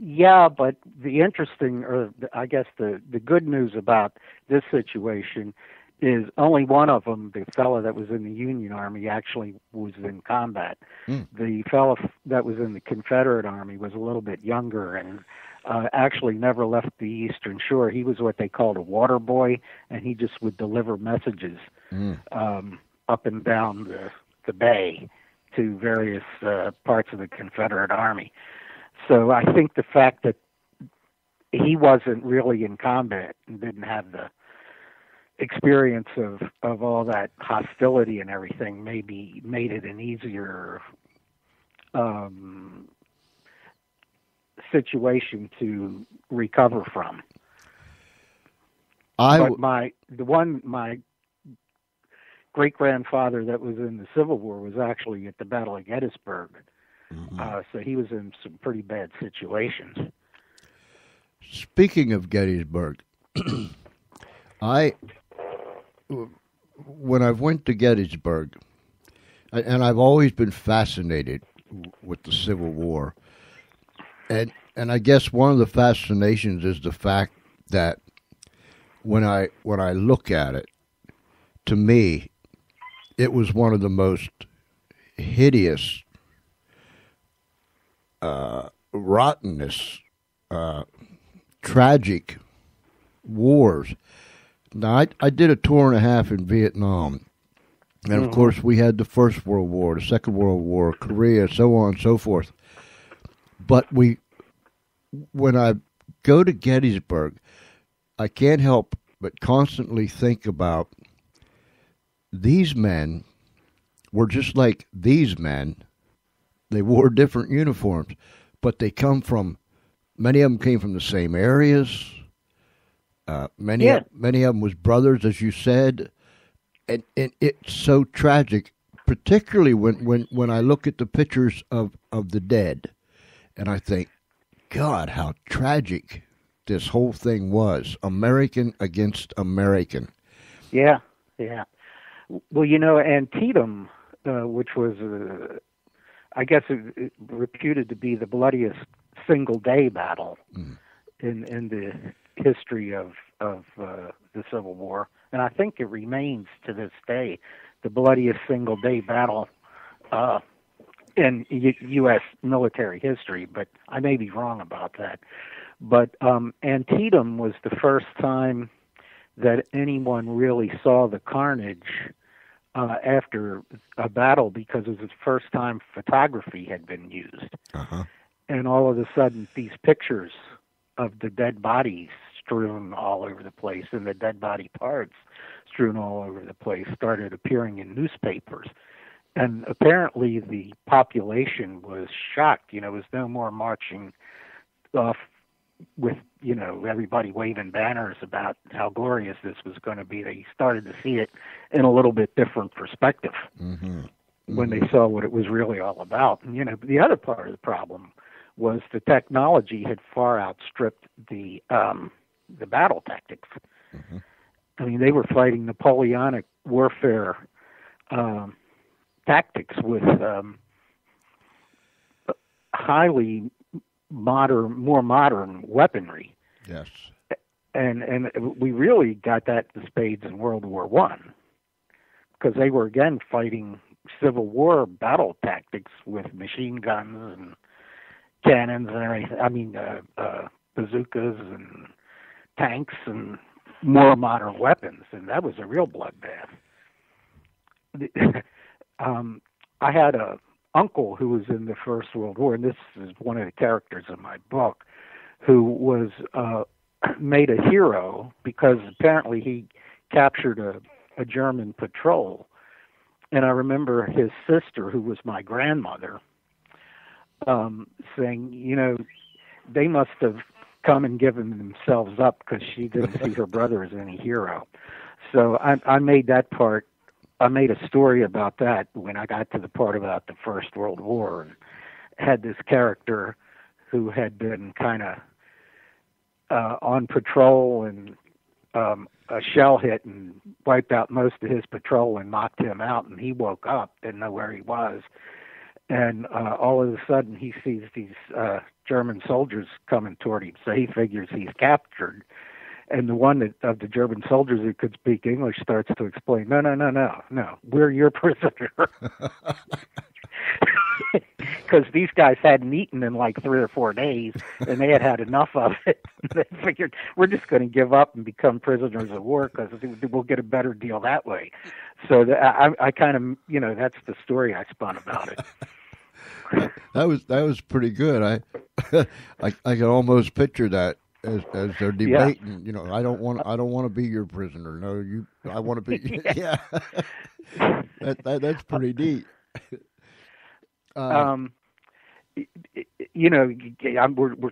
Yeah, but the interesting, or I guess the good news about this situation is only one of them, the fellow that was in the Union Army, actually was in combat. The fellow that was in the Confederate Army was a little bit younger and actually never left the Eastern Shore. He was what they called a water boy, and he just would deliver messages up and down the bay to various parts of the Confederate Army. So I think the fact that he wasn't really in combat and didn't have the experience of all that hostility and everything maybe made it an easier situation to recover from. My great-grandfather that was in the Civil War was actually at the Battle of Gettysburg. So he was in some pretty bad situations. Speaking of Gettysburg, when I went to Gettysburg, and I've always been fascinated with the Civil War, and I guess one of the fascinations is the fact that when I look at it, to me, it was one of the most hideous, rottenness, tragic wars. Now, I did a tour and a half in Vietnam, and of course we had the First World War, the Second World War, Korea, so on and so forth. But when I go to Gettysburg, I can't help but constantly think about these men were just like these men. They wore different uniforms, but they many of them came from the same areas. Many of them was brothers, as you said, and it's so tragic, particularly when I look at the pictures of the dead, and I think, God, how tragic this whole thing was, American against American. Yeah. Well, Antietam, which was, I guess, reputed to be the bloodiest single-day battle in the history of the Civil War, and I think it remains to this day the bloodiest single-day battle in U.S. military history, but I may be wrong about that. But Antietam was the first time that anyone really saw the carnage after a battle, because it was the first time photography had been used. Uh-huh. And all of a sudden, these pictures of the dead bodies strewn all over the place and the dead body parts strewn all over the place started appearing in newspapers. And apparently the population was shocked. It was no more marching off with, everybody waving banners about how glorious this was going to be. They started to see it in a little bit different perspective when they saw what it was really all about. And, the other part of the problem was the technology had far outstripped the battle tactics. I mean, they were fighting Napoleonic warfare tactics with highly more modern weaponry. Yes. And we really got that in spades in World War One, because they were again fighting Civil War battle tactics with machine guns and cannons and everything. I mean, bazookas and tanks and more modern weapons, and that was a real bloodbath. I had a uncle who was in the First World War, and this is one of the characters in my book, who was made a hero because apparently he captured a German patrol. And I remember his sister, who was my grandmother, saying, they must have come and given themselves up because she didn't see her brother as any hero. So I made that part. I made a story about that when I got to the part about the First World War, and had this character who had been kind of on patrol, and a shell hit and wiped out most of his patrol and knocked him out, and he woke up, didn't know where he was. And all of a sudden he sees these German soldiers coming toward him, so he figures he's captured. And the one of the German soldiers who could speak English starts to explain, no, we're your prisoner. Because these guys hadn't eaten in like 3 or 4 days, and they had enough of it. They figured, we're just going to give up and become prisoners of war because we'll get a better deal that way. So I kind of, that's the story I spun about it. That was pretty good. I can almost picture that as they're debating. Yeah. I don't want to be your prisoner. No, I want to be. Yeah, that's pretty neat. We're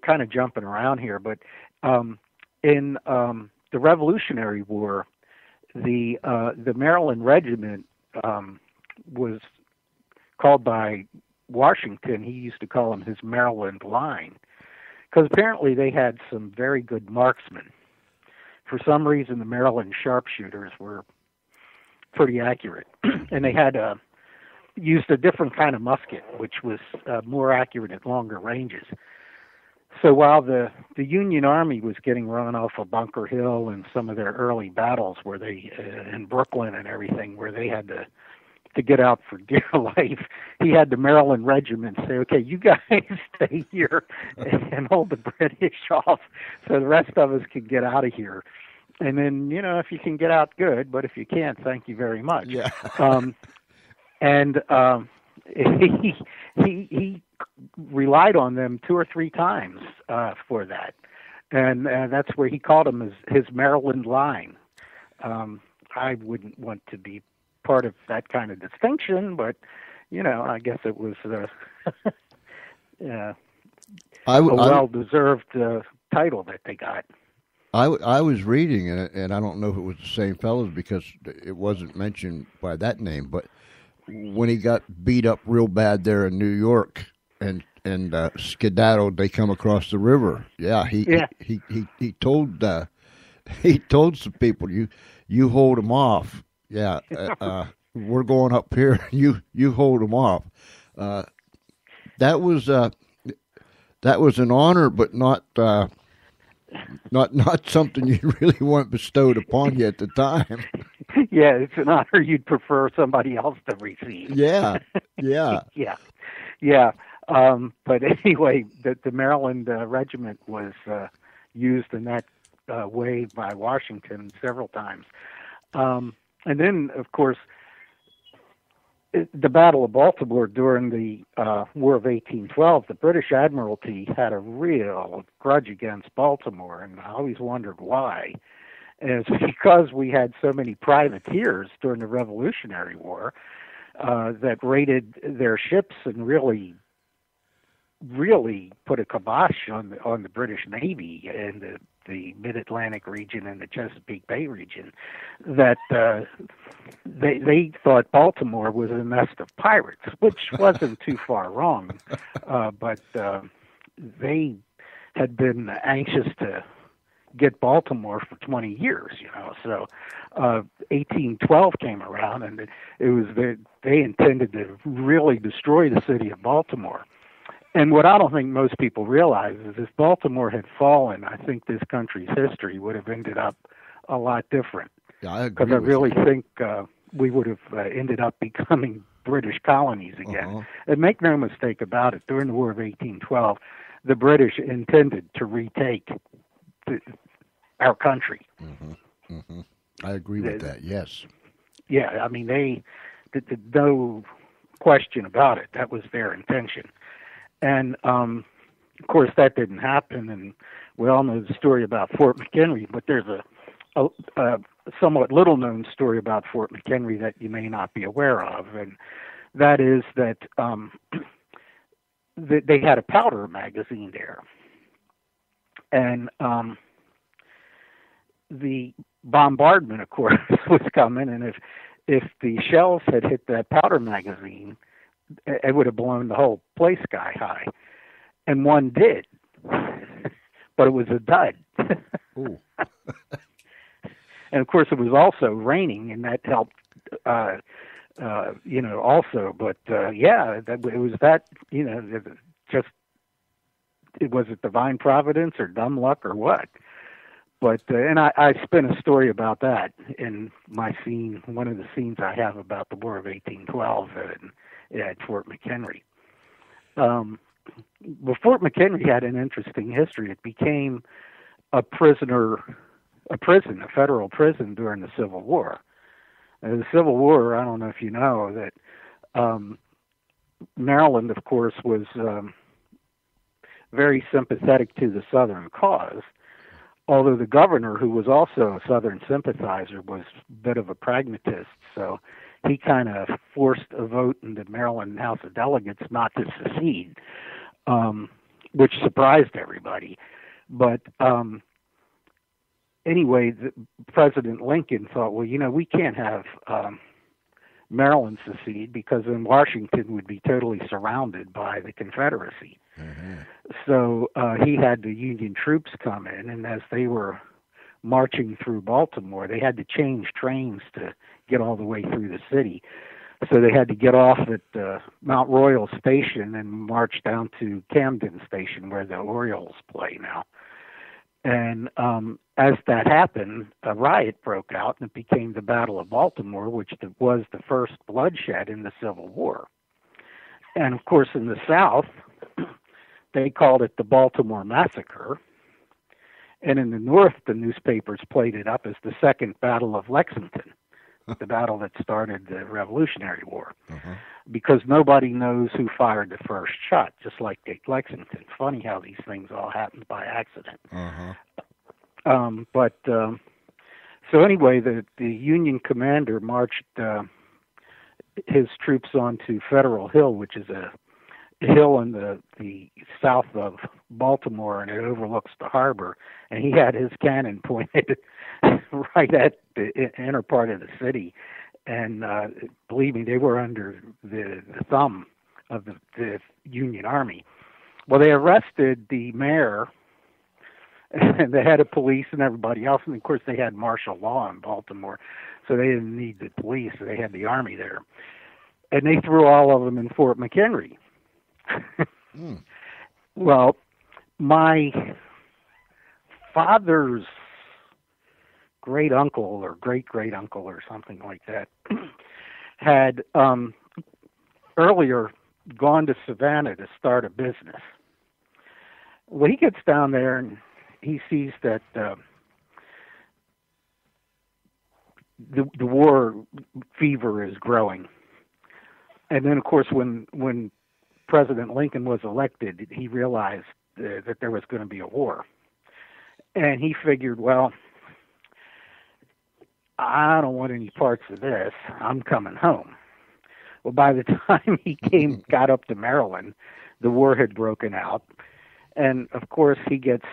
kind of jumping around here, but in the Revolutionary War, the Maryland Regiment was called by Washington. He used to call them his Maryland Line, because apparently they had some very good marksmen. For some reason, the Maryland sharpshooters were pretty accurate, and they had used a different kind of musket, which was more accurate at longer ranges. So while the Union Army was getting run off of Bunker Hill and some of their early battles where they in Brooklyn and everything, where they had to get out for dear life, he had the Maryland Regiment say, okay, you guys stay here and hold the British off so the rest of us can get out of here. And then, if you can get out, good, but if you can't, thank you very much. Yeah. He relied on them 2 or 3 times for that. And that's where he called them his Maryland Line. I wouldn't want to be part of that kind of distinction, but I guess it was a well-deserved title that they got. I was reading it, and I don't know if it was the same fellows because it wasn't mentioned by that name, but when he got beat up real bad there in New York and skedaddled, they come across the river. Yeah, he told some people, you hold them off. Yeah, we're going up here. You hold them off. That was an honor, but not something you really want bestowed upon you at the time. Yeah, it's an honor you'd prefer somebody else to receive. Yeah. Yeah. Yeah. But anyway, the Maryland regiment was used in that way by Washington several times. And then, of course, the Battle of Baltimore during the War of 1812, the British Admiralty had a real grudge against Baltimore, and I always wondered why. And it's because we had so many privateers during the Revolutionary War that raided their ships and really put a kibosh on the British Navy in the Mid-Atlantic region and the Chesapeake Bay region, that they thought Baltimore was a nest of pirates, which wasn't too far wrong, but they had been anxious to get Baltimore for 20 years, So 1812 came around, and it was they intended to really destroy the city of Baltimore. And what I don't think most people realize is if Baltimore had fallen, I think this country's history would have ended up a lot different. Yeah, I agree. Because I really think we would have ended up becoming British colonies again. And make no mistake about it, during the War of 1812, the British intended to retake our country. I agree with that, yes. Yeah, I mean, they no question about it. That was their intention. And, of course, that didn't happen, and we all know the story about Fort McHenry, but there's a somewhat little-known story about Fort McHenry that you may not be aware of, and that is that they had a powder magazine there. And the bombardment, of course, was coming, and if the shells had hit that powder magazine, it would have blown the whole place sky high. And one did. But it was a dud. Ooh. And, of course, it was also raining, and that helped, also. But, it was that, was it divine providence or dumb luck or what? But, and I spin a story about that in my scene, one of the scenes I have about the War of 1812 at Fort McHenry. Well, Fort McHenry had an interesting history. It became a federal prison during the Civil War. The Civil War, I don't know if you know, that Maryland, of course, was very sympathetic to the Southern cause, although the governor, who was also a Southern sympathizer, was a bit of a pragmatist, so he kind of forced a vote in the Maryland House of Delegates not to secede, which surprised everybody. But anyway, President Lincoln thought, well, we can't have Maryland secede because then Washington would be totally surrounded by the Confederacy. So he had the Union troops come in, and as they were marching through Baltimore, they had to change trains to get all the way through the city. So they had to get off at Mount Royal Station and march down to Camden Station, where the Orioles play now. And as that happened, a riot broke out, and it became the Battle of Baltimore, which was the first bloodshed in the Civil War. And, of course, in the South, they called it the Baltimore Massacre. And in the North, the newspapers played it up as the Second Battle of Lexington, the battle that started the Revolutionary War, because nobody knows who fired the first shot, just like at Lexington. Funny how these things all happened by accident. So anyway, the Union commander marched his troops onto Federal Hill, which is a hill in the south of Baltimore, and it overlooks the harbor, and he had his cannon pointed right at the inner part of the city, and believe me, they were under the thumb of the Union Army. Well, they arrested the mayor and the head of police and everybody else, and of course they had martial law in Baltimore, so they didn't need the police, so they had the army there. And they threw all of them in Fort McHenry. Well, my father's great uncle or great great uncle or something like that had earlier gone to Savannah to start a business. Well, he gets down there and he sees that the war fever is growing. And then, of course, when President Lincoln was elected, he realized that there was going to be a war. And he figured, well, I don't want any parts of this. I'm coming home. Well, by the time he got up to Maryland, the war had broken out. And, of course, he gets,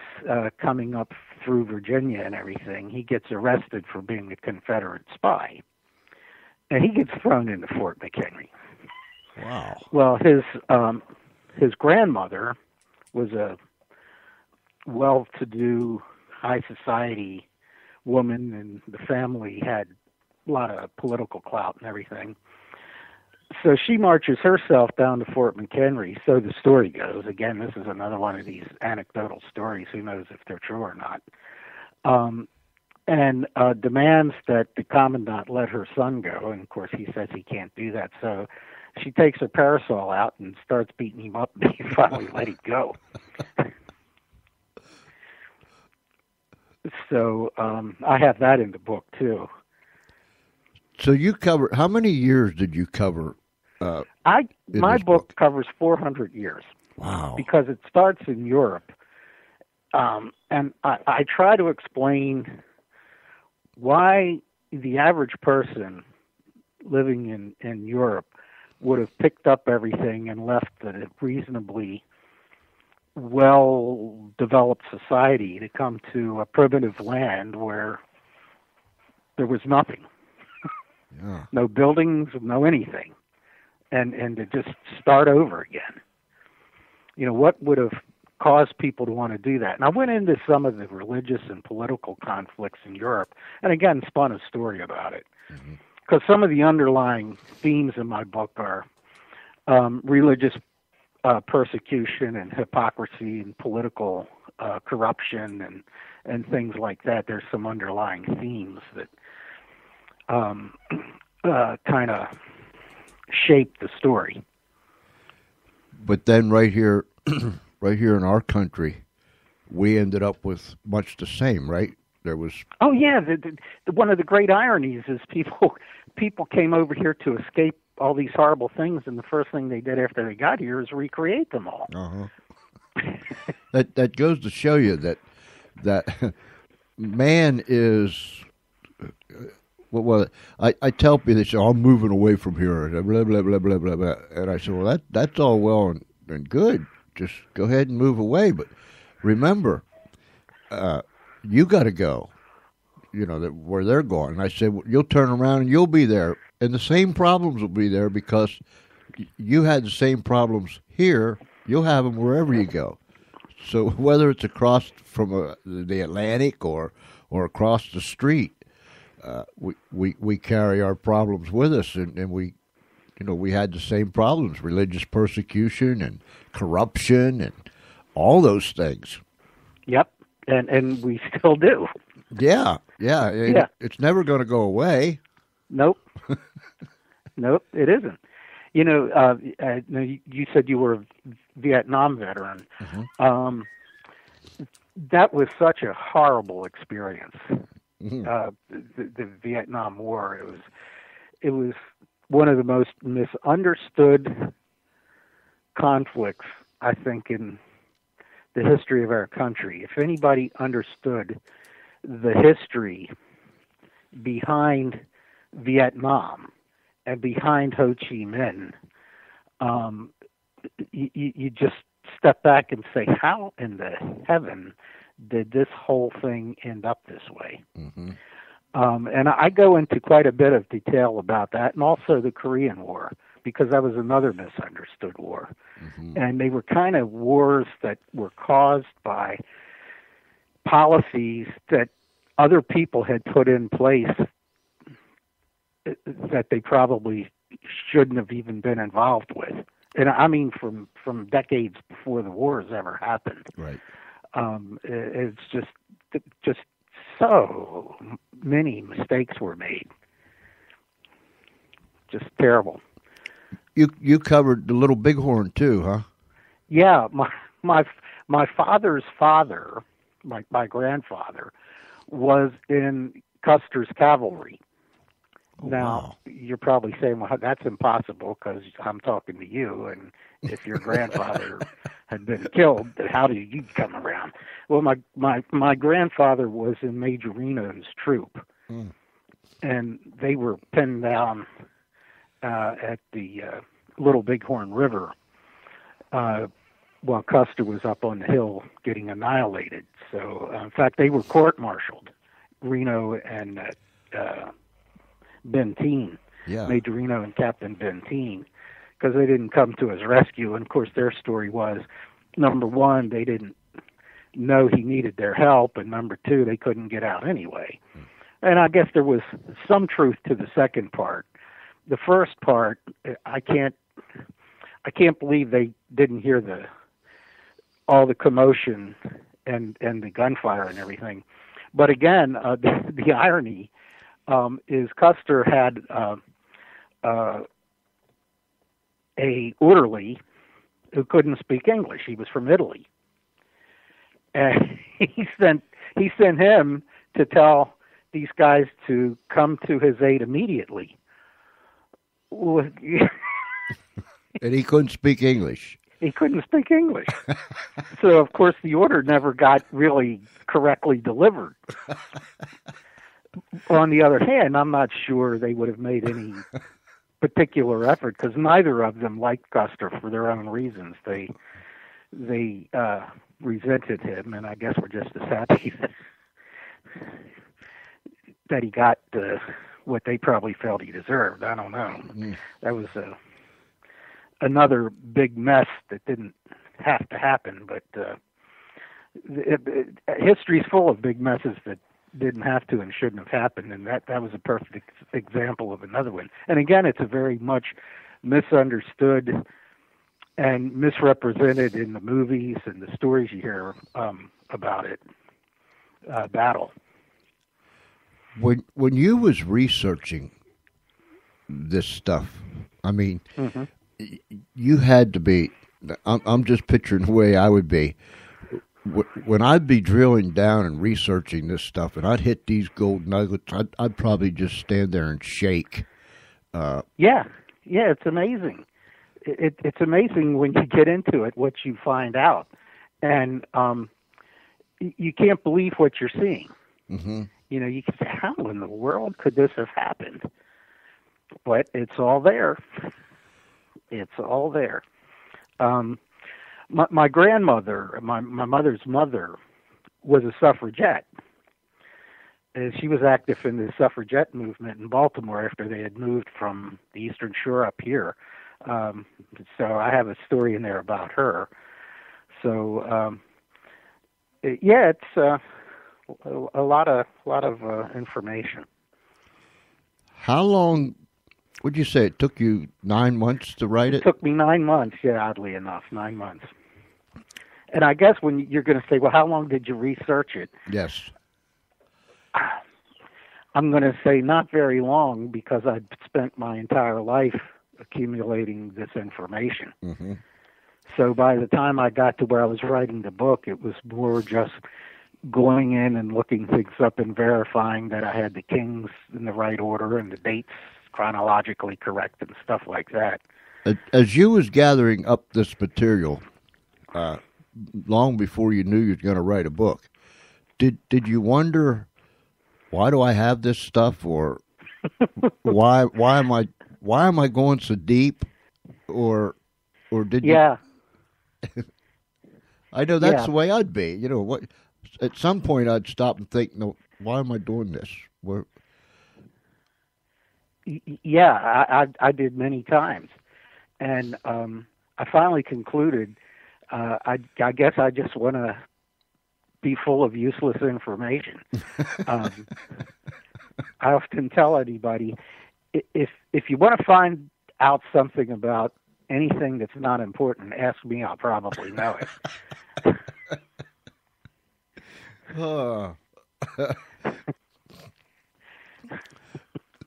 coming up through Virginia and everything, he gets arrested for being a Confederate spy. And he gets thrown into Fort McHenry. Wow. Well, his grandmother was a well-to-do, high society woman, and the family had a lot of political clout and everything. So she marches herself down to Fort McHenry, so the story goes. Again, this is another one of these anecdotal stories. Who knows if they're true or not? And demands that the commandant let her son go. And, of course, he says he can't do that. So she takes her parasol out and starts beating him up, and he finally let it go. So I have that in the book, too. So you cover, how many years did you cover? My book covers 400 years. Wow. Because it starts in Europe. And I try to explain why the average person living in Europe would have picked up everything and left a reasonably well-developed society to come to a primitive land where there was nothing. Yeah. No buildings, no anything. And to just start over again. You know, what would have caused people to want to do that? And I went into some of the religious and political conflicts in Europe, and again, spun a story about it. Because some of the underlying themes in my book are religious persecution and hypocrisy and political corruption and things like that. There's some underlying themes that kind of shape the story. But then right here in our country, we ended up with much the same, right? There was. Oh yeah, one of the great ironies is people came over here to escape all these horrible things, and the first thing they did after they got here is recreate them all. That goes to show you that man is. Well, I tell people, they say, "I'm moving away from here," blah blah blah blah blah blah, and I said, "Well, that's all well and good. Just go ahead and move away, but remember, you got to go. You know where they're going." And I said, well, "You'll turn around and you'll be there, and the same problems will be there because you had the same problems here. You'll have them wherever you go. So whether it's across from the Atlantic or across the street." We carry our problems with us, and we had the same problems: religious persecution and corruption and all those things. Yep, and we still do. Yeah. It's never going to go away. Nope. Nope, it isn't. You know, you said you were a Vietnam veteran. That was such a horrible experience. The Vietnam War. It was one of the most misunderstood conflicts, I think, in the history of our country. If anybody understood the history behind Vietnam and behind Ho Chi Minh, you just step back and say, how in the heaven did this whole thing end up this way? And I go into quite a bit of detail about that, and also the Korean War, because that was another misunderstood war. And they were kind of wars that were caused by policies that other people had put in place that they probably shouldn't have even been involved with. And I mean from decades before the wars ever happened. Right. It's just so many mistakes were made. Just terrible. you covered the Little Bighorn too, huh? Yeah, my father's father, my grandfather, was in Custer's cavalry. Now, you're probably saying, well, that's impossible because I'm talking to you, and if your grandfather had been killed, how did you come around? Well, my grandfather was in Major Reno's troop, and they were pinned down at the Little Bighorn River while Custer was up on the hill getting annihilated. So, in fact, they were court-martialed, Reno and Benteen, Major Reno and Captain Benteen, because they didn't come to his rescue. And, of course, their story was, number one, they didn't know he needed their help, and number two, they couldn't get out anyway. And I guess there was some truth to the second part. The first part, I can't believe they didn't hear all the commotion and the gunfire and everything. But again, the irony is Custer had a orderly who couldn't speak English. He was from Italy, and he sent him to tell these guys to come to his aid immediately. And he couldn't speak English. He couldn't speak English. So, of course, the order never got really correctly delivered. On the other hand, I'm not sure they would have made any particular effort because neither of them liked Custer for their own reasons. They resented him, and I guess we're just as happy that he got what they probably felt he deserved. I don't know. That was another big mess that didn't have to happen, but history's full of big messes that didn't have to and shouldn't have happened, and that was a perfect example of another one. And again, it's a very much misunderstood and misrepresented in the movies and the stories you hear about it. Battle. When you was researching this stuff, I mean, you had to be. I'm just picturing the way I would be. When I'd be drilling down and researching this stuff, and I'd hit these gold nuggets, I'd probably just stand there and shake. Yeah, it's amazing. It's amazing when you get into it what you find out, and you can't believe what you're seeing. Mm-hmm. You know, you can say, how in the world could this have happened? But it's all there. It's all there. My grandmother, my mother's mother, was a suffragette. She was active in the suffragette movement in Baltimore after they had moved from the Eastern Shore up here. So I have a story in there about her. So, it's a lot of information. How long would you say it took you? 9 months to write it? It took me 9 months, oddly enough, 9 months. And I guess when you're going to say, well, how long did you research it? Yes. I'm going to say not very long because I'd spent my entire life accumulating this information. Mm-hmm. So by the time I got to where I was writing the book, it was more just going in and looking things up and verifying that I had the kings in the right order and the dates chronologically correct and stuff like that. As you was gathering up this material, long before you knew you were going to write a book, did you wonder, why do I have this stuff, or why am I going so deep, or did you? Yeah. I know that's the way I'd be. You know what? At some point, I'd stop and think, no, why am I doing this? Yeah, I did many times. And I finally concluded, I guess I just want to be full of useless information. I often tell anybody, if you want to find out something about anything that's not important, ask me, I'll probably know it.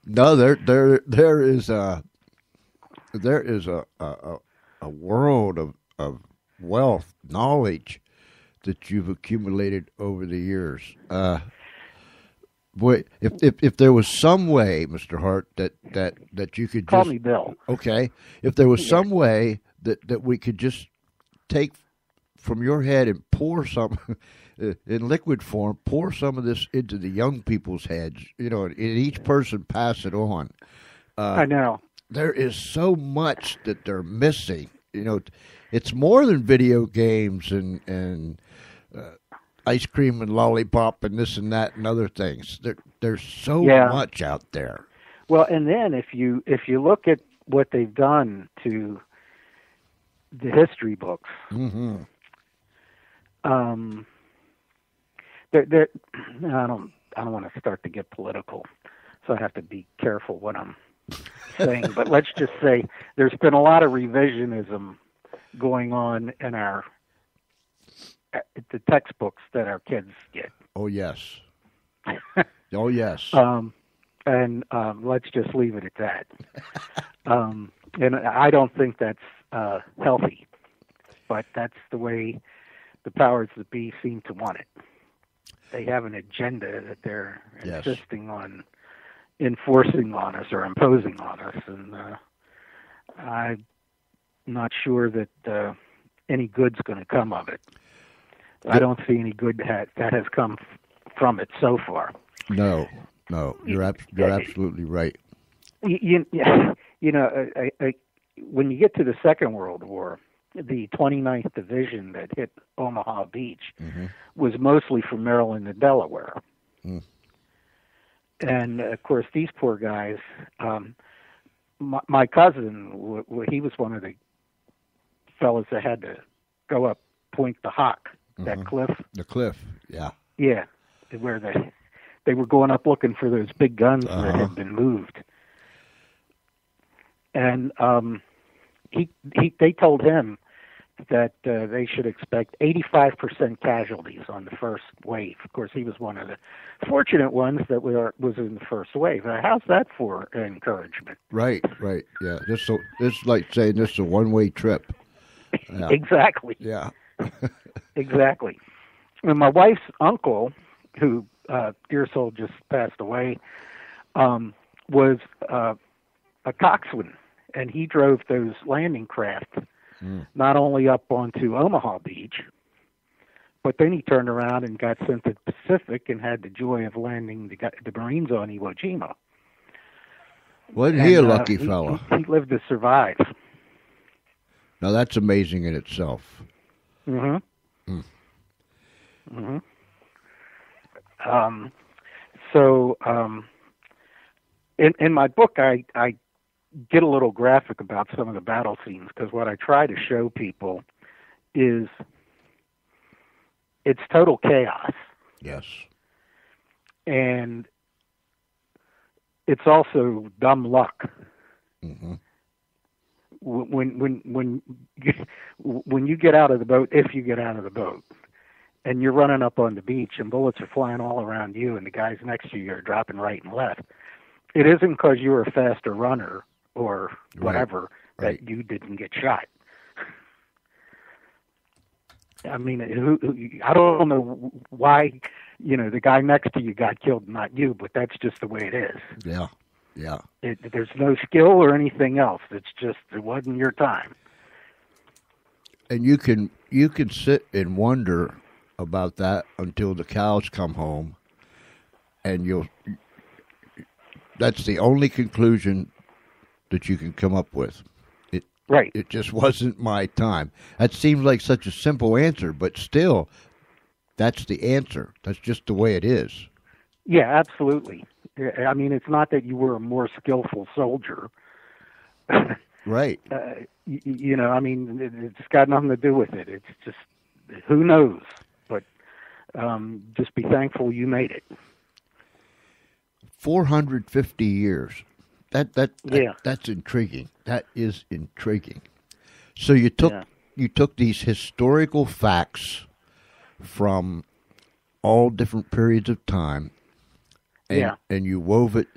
No, there is there is a world of wealth, knowledge that you've accumulated over the years. Boy, if there was some way, Mr. Hart, that you could Call just me Bill. okay, if there was some way that we could just take from your head and pour some in liquid form, pour some of this into the young people's heads, and each person pass it on. I know. There is so much that they're missing. It's more than video games and ice cream and lollipop and this and that and other things. There's so much out there. Well, and then if you look at what they've done to the history books, Mm-hmm. they're, I don't want to start to get political, so I have to be careful what I'm saying. But let's just say there's been a lot of revisionism going on in the textbooks that our kids get. Oh yes. Oh yes. And let's just leave it at that. And I don't think that's healthy, but that's the way the powers that be seem to want it. They have an agenda that they're insisting on enforcing on us or imposing on us, and I'm not sure that any good's going to come of it. I don't see any good that has come from it so far. No, you're absolutely right. When you get to the Second World War, the 29th Division that hit Omaha Beach was mostly from Maryland and Delaware. Mm. And, of course, these poor guys, my cousin, he was one of the fellas that had to go up Point the Hawk, that cliff. The cliff, yeah. Yeah, where they were going up looking for those big guns that had been moved. And they told him that they should expect 85% casualties on the first wave. Of course, he was one of the fortunate ones that was in the first wave. How's that for encouragement? Right, yeah. This is like saying this is a one-way trip. Yeah. Exactly. Yeah. Exactly. And my wife's uncle, who, dear soul, just passed away, was a coxswain, and he drove those landing craft not only up onto Omaha Beach, but then he turned around and got sent to the Pacific and had the joy of landing the Marines on Iwo Jima. Wasn't he a lucky fella? He lived to survive. Now that's amazing in itself. Mm-hmm. So in my book, I get a little graphic about some of the battle scenes, because what I try to show people is it's total chaos. Yes. And it's also dumb luck. Mm-hmm. When you get out of the boat, if you get out of the boat, and you're running up on the beach and bullets are flying all around you and the guys next to you are dropping right and left, it isn't because you were a faster runner or whatever that you didn't get shot. I mean, I don't know why, the guy next to you got killed, not you, but that's just the way it is. Yeah. Yeah. There's no skill or anything else. It's just, it wasn't your time. And you can sit and wonder about that until the cows come home, and that's the only conclusion that you can come up with. It just wasn't my time. That seems like such a simple answer, but still, that's the answer. That's just the way it is. Yeah, absolutely. I mean, it's not that you were a more skillful soldier. Right. I mean, it's got nothing to do with it. It's just, who knows? But just be thankful you made it. 450 years. That's intriguing. That is intriguing. So you took these historical facts from all different periods of time, and you wove it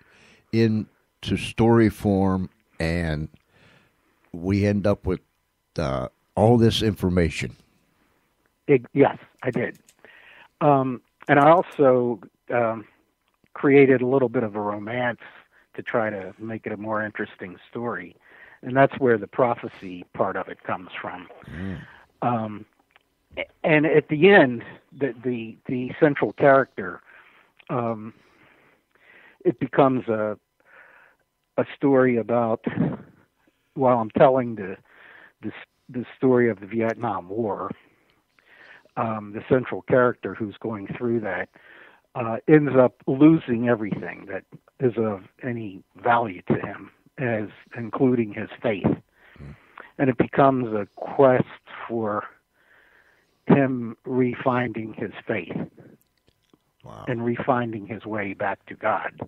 into story form and we end up with all this information. Yes, I did. And I also created a little bit of a romance to try to make it a more interesting story. And that's where the prophecy part of it comes from. And at the end, the central character, it becomes a story about, while I'm telling the story of the Vietnam War, the central character who's going through that ends up losing everything that is of any value to him, as including his faith. And it becomes a quest for him refinding his faith. Wow. And refinding his way back to God.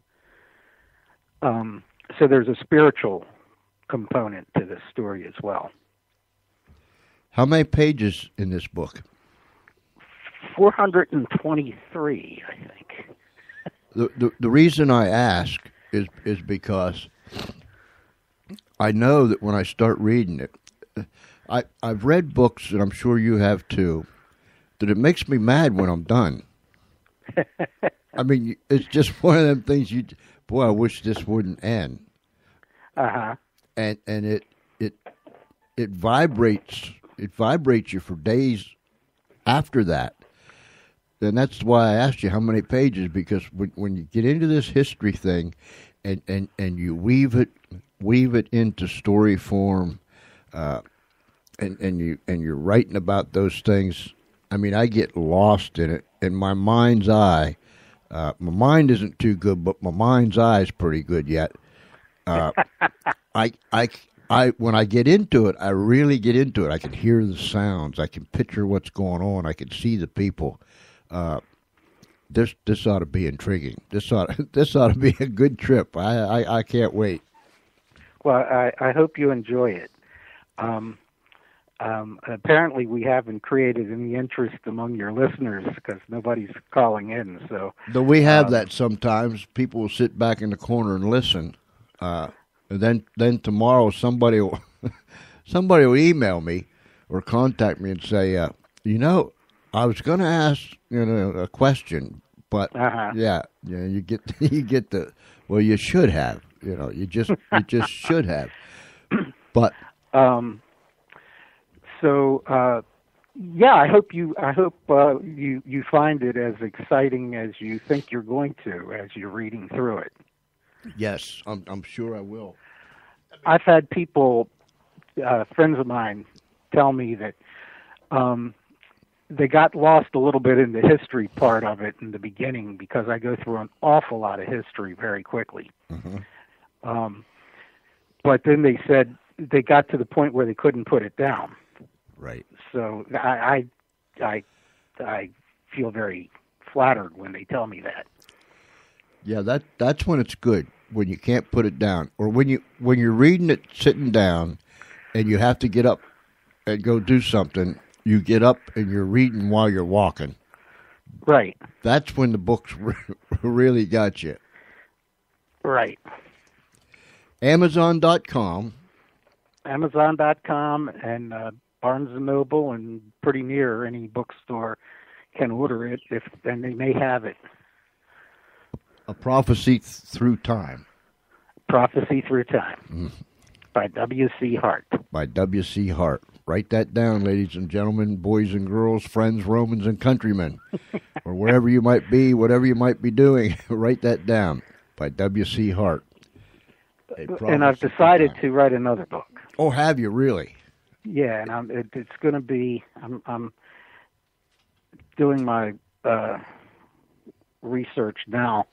So there's a spiritual component to this story as well. How many pages in this book? 423, I think. The reason I ask is because I know that when I start reading it, I've read books, and I'm sure you have too, that it makes me mad when I'm done. I mean, it's just one of them things I wish this wouldn't end. Uh-huh. And it vibrates you for days after that. And that's why I asked you how many pages, because when you get into this history thing and you weave it into story form, and you're writing about those things, I mean, I get lost in it. In my mind's eye, my mind isn't too good, but my mind's eye is pretty good yet. I when I get into it, I really get into it. I can hear the sounds. I can picture what's going on. I can see the people. This ought to be intriguing. This ought to be a good trip. I can't wait. Well, I hope you enjoy it. Apparently we haven't created any interest among your listeners because nobody's calling in. So though we have that sometimes. People will sit back in the corner and listen. And then tomorrow somebody will email me or contact me and say, I was going to ask a question, but you get the, well, you should have, you just should have, but. I hope you find it as exciting as you think you're going to as you're reading through it. Yes, I'm sure I will. I've had people, friends of mine, tell me that they got lost a little bit in the history part of it in the beginning because I go through an awful lot of history very quickly. Mm-hmm. But then they said they got to the point where they couldn't put it down. Right. So I feel very flattered when they tell me that. Yeah, that's when it's good, when you can't put it down, or when you're reading it sitting down, and you have to get up and go do something. You get up and you're reading while you're walking. Right. That's when the books really got you. Right. Amazon.com. Amazon.com and Barnes & Noble and pretty near any bookstore can order it, and they may have it. A Prophecy Through Time. Prophecy Through Time by W.C. Hart. By W.C. Hart. Write that down, ladies and gentlemen, boys and girls, friends, Romans, and countrymen, or wherever you might be, whatever you might be doing, write that down. By W.C. Hart. And I've decided to write another book. Oh, have you really? Yeah, and it's going to be. I'm doing my research now,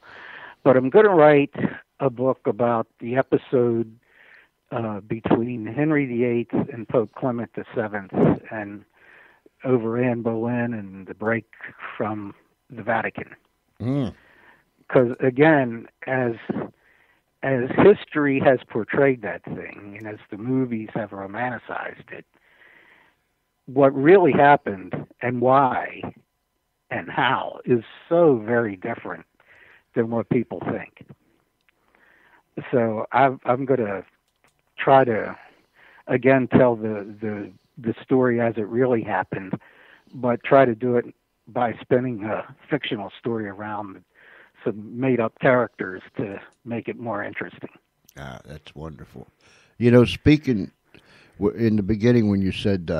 but I'm going to write a book about the episode between Henry VIII and Pope Clement VII, and over Anne Boleyn and the break from the Vatican. Because again, as history has portrayed that thing, and as the movies have romanticized it, what really happened and why and how is so very different than what people think. So I'm going to try to again, tell the story as it really happened, but try to do it by spinning a fictional story around some made-up characters to make it more interesting. Ah, that's wonderful. You know, speaking in the beginning when you said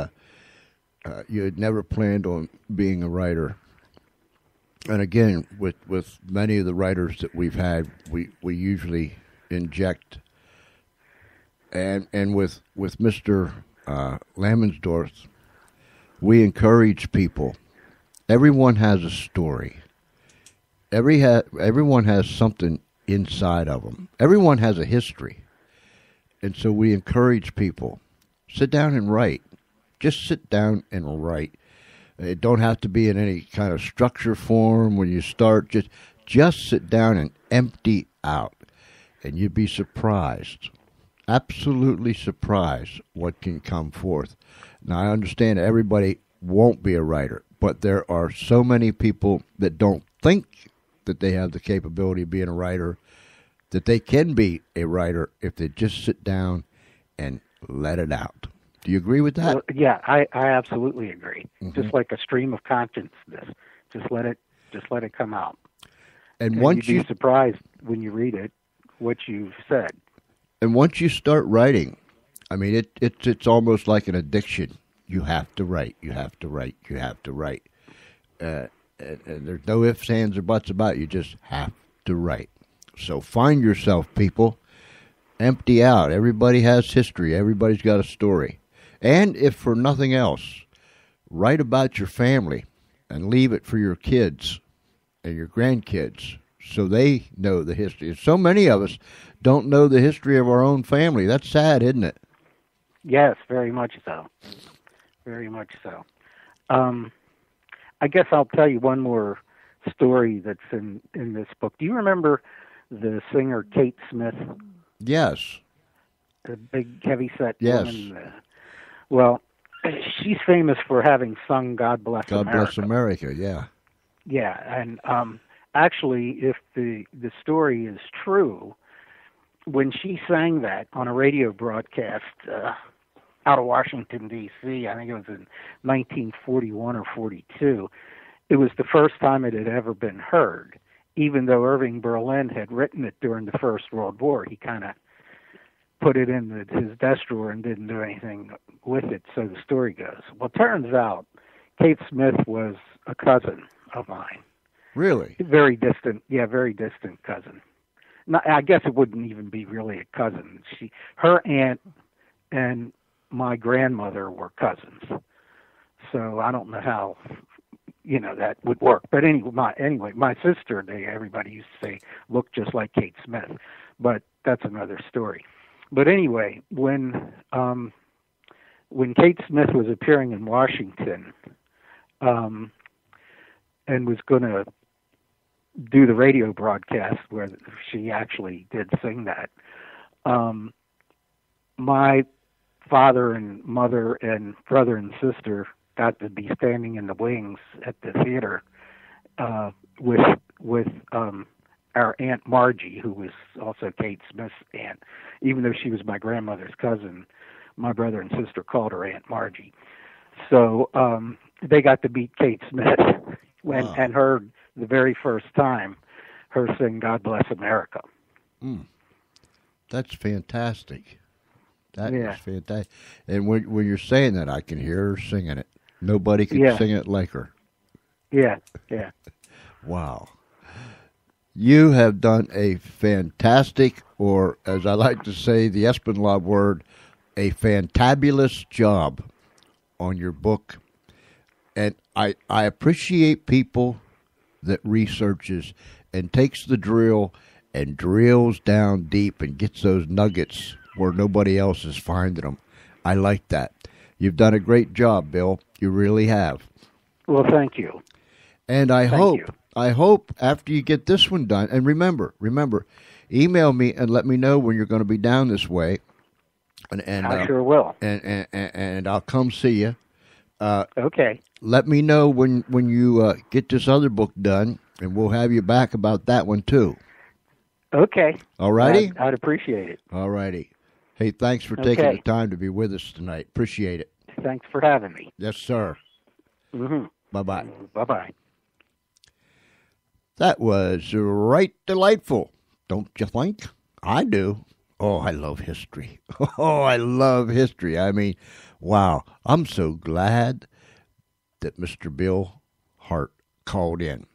you had never planned on being a writer, and again, with many of the writers that we've had, we usually inject, and with Mr. Lammensdorf, we encourage people. Everyone has a story. Everyone has something inside of them. Everyone has a history. And so we encourage people, sit down and write. Just sit down and write. It don't have to be in any kind of structure form when you start. Just sit down and empty out. And you'd be surprised, absolutely surprised what can come forth. Now, I understand everybody won't be a writer, but there are so many people that don't think that they have the capability of being a writer, that they can be a writer if they just sit down and let it out. Do you agree with that? Well, yeah, I absolutely agree. Mm-hmm. Just like a stream of consciousness. Just let it come out. And once you'd be surprised when you read it what you've said. And once you start writing, I mean, it's almost like an addiction. You have to write. You have to write. You have to write. And there's no ifs, ands, or buts about it. You just have to write. So find yourself, people. Empty out. Everybody has history. Everybody's got a story. And if for nothing else, write about your family and leave it for your kids and your grandkids so they know the history. So many of us don't know the history of our own family. That's sad, isn't it? Yes, very much so. Very much so. I guess I'll tell you one more story that's in this book. Do you remember the singer Kate Smith? Yes. The big, heavy-set yes. woman. Well, she's famous for having sung God Bless America. God Bless America, yeah. Yeah, and actually, if the story is true, when she sang that on a radio broadcast out of Washington, D.C., I think it was in 1941 or 42, it was the first time it had ever been heard. Even though Irving Berlin had written it during the First World War, he kind of put it in his desk drawer and didn't do anything with it, so the story goes. Well, it turns out Kate Smith was a cousin of mine. Really? Very distant cousin. I guess it wouldn't even be really a cousin. Her aunt and my grandmother were cousins. So I don't know how, that would work. But anyway, my sister, everybody used to say, looked just like Kate Smith. But that's another story. But anyway, when Kate Smith was appearing in Washington and was going to do the radio broadcast where she actually did sing that, my father and mother and brother and sister got to be standing in the wings at the theater with our Aunt Margie, who was also Kate Smith's aunt. Even though she was my grandmother's cousin, my brother and sister called her Aunt Margie. So they got to meet Kate Smith and heard the very first time her sing God Bless America. That's fantastic. That is fantastic. And when you're saying that, I can hear her singing it. Nobody can sing it like her. Yeah. Wow. You have done a fantastic, or as I like to say, the Espanlaw word, a fantabulous job on your book. And I appreciate people that researches and takes the drill and drills down deep and gets those nuggets where nobody else is finding them. I like that. You've done a great job, Bill. You really have. Well, thank you. And I hope after you get this one done, and remember, email me and let me know when you're going to be down this way. And I sure will. And I'll come see you. Okay. Let me know when you get this other book done, and we'll have you back about that one too. Okay. All righty? I'd appreciate it. All righty. Hey, thanks for taking Okay. the time to be with us tonight. Appreciate it. Thanks for having me. Yes, sir. Mm-hmm. Bye-bye. Bye-bye. That was right delightful, don't you think? I do. Oh, I love history. Oh, I love history. I mean, wow. I'm so glad that Mr. Bill Hart called in.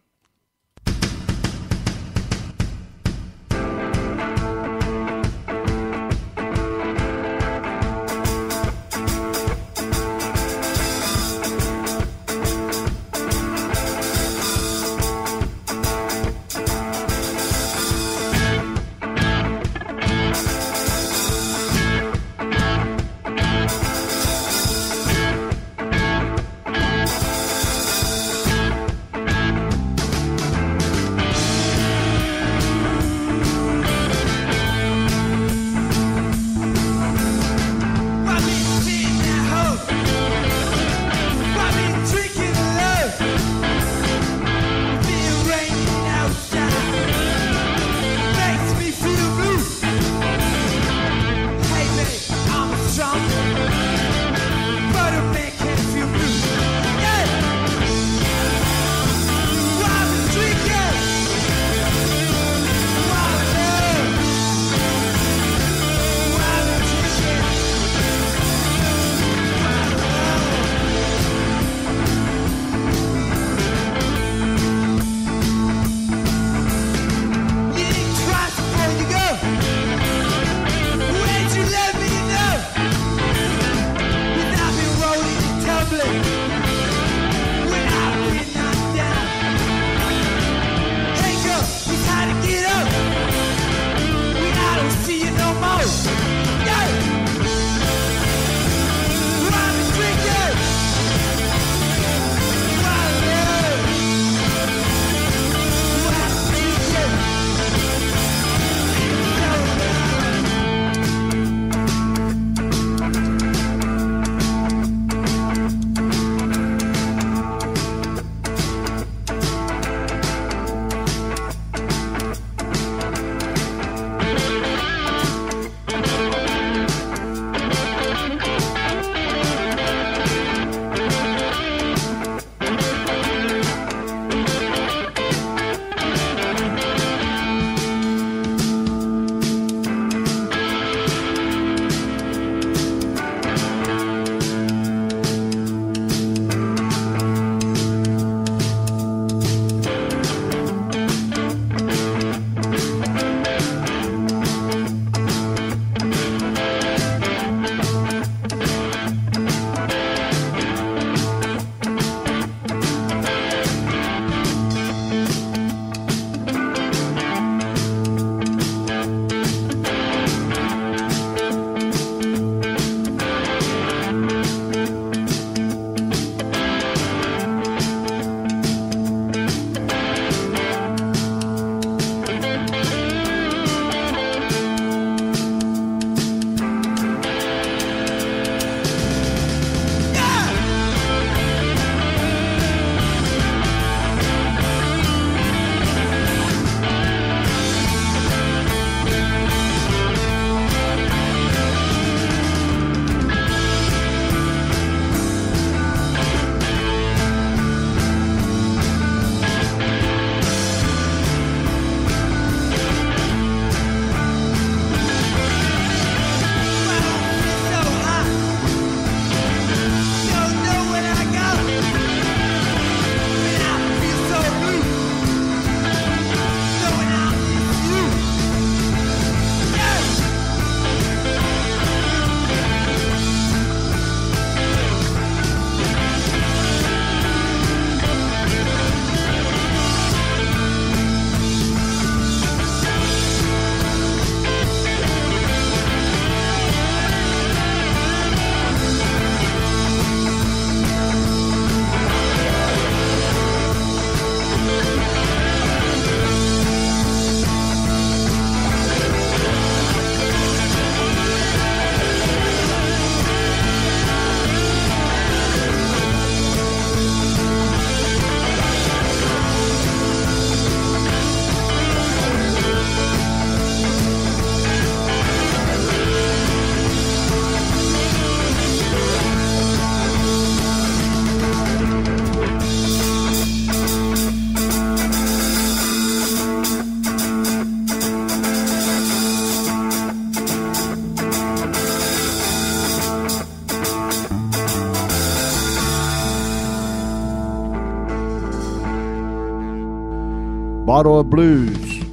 Bottle of Blues,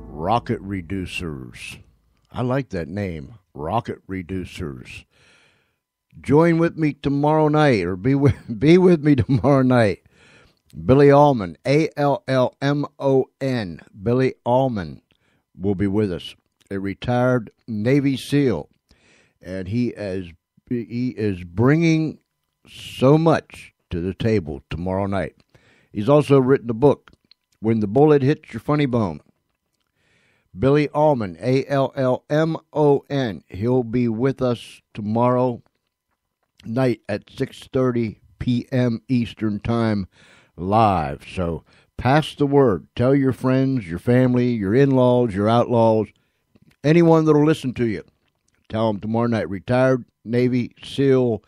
Rocket Reducers. I like that name, Rocket Reducers. Join with me tomorrow night, or be with me tomorrow night. Billy Allman, Allmon. Billy Allman will be with us, a retired Navy SEAL, and he is bringing so much to the table tomorrow night. He's also written a book, When the Bullet Hits Your Funny Bone. Billy Allman, Allmon. He'll be with us tomorrow night at 6:30 p.m. Eastern Time live. So pass the word. Tell your friends, your family, your in-laws, your outlaws, anyone that'll listen to you. Tell them tomorrow night. Retired Navy SEAL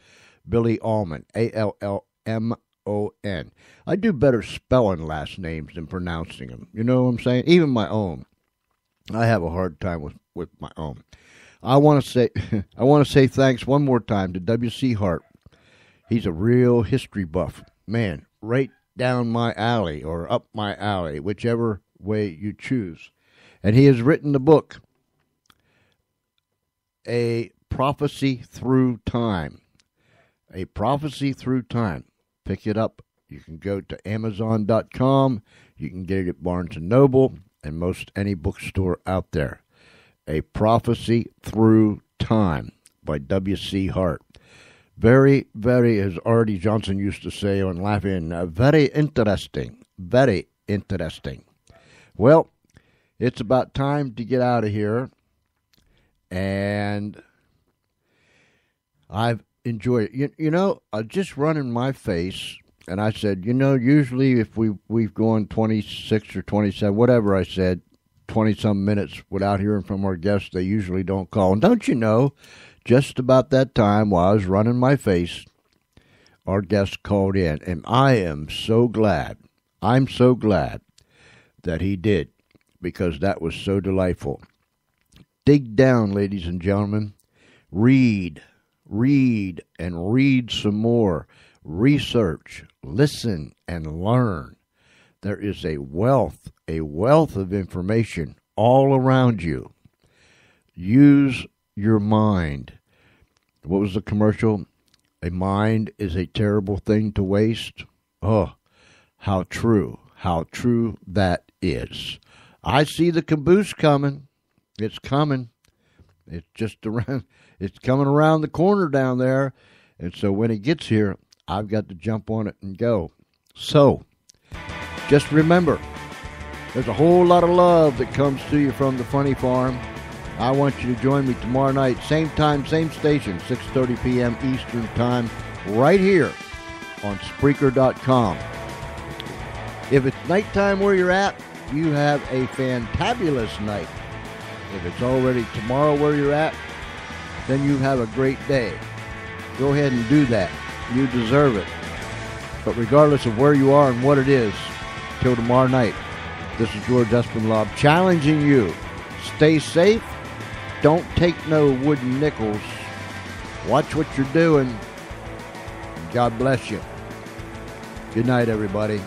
Billy Allman, Allmon. I do better spelling last names than pronouncing them. You know what I'm saying? Even my own. I have a hard time with my own. I want to say thanks one more time to W.C. Hart. He's a real history buff. Man, right down my alley or up my alley, whichever way you choose. And he has written the book, A Prophecy Through Time. A Prophecy Through Time. Pick it up. You can go to Amazon.com. You can get it at Barnes & Noble and most any bookstore out there. A Prophecy Through Time by W.C. Hart. Very, very, as Artie Johnson used to say on Laughing, very interesting. Very interesting. Well, it's about time to get out of here. And I've enjoyed it. You know, I was just running my face, and I said, you know, usually if we've gone 26 or 27, whatever I said, 20-some minutes without hearing from our guests, they usually don't call. And don't you know, just about that time while I was running my face, our guest called in. And I am so glad. I'm so glad that he did, because that was so delightful. Dig down, ladies and gentlemen. Read, and read some more. Research, listen, and learn. There is a wealth of information all around you. Use your mind. What was the commercial? A mind is a terrible thing to waste. Oh, how true that is. I see the caboose coming. It's coming. It's just around. It's coming around the corner down there. And so when it gets here, I've got to jump on it and go. So, just remember, there's a whole lot of love that comes to you from the Funny Farm. I want you to join me tomorrow night, same time, same station, 6:30 p.m. Eastern Time, right here on Spreaker.com. If it's nighttime where you're at, you have a fantabulous night. If it's already tomorrow where you're at, then you have a great day. Go ahead and do that. You deserve it. But regardless of where you are and what it is, till tomorrow night, this is George Espinlaub challenging you. Stay safe. Don't take no wooden nickels. Watch what you're doing. God bless you. Good night, everybody.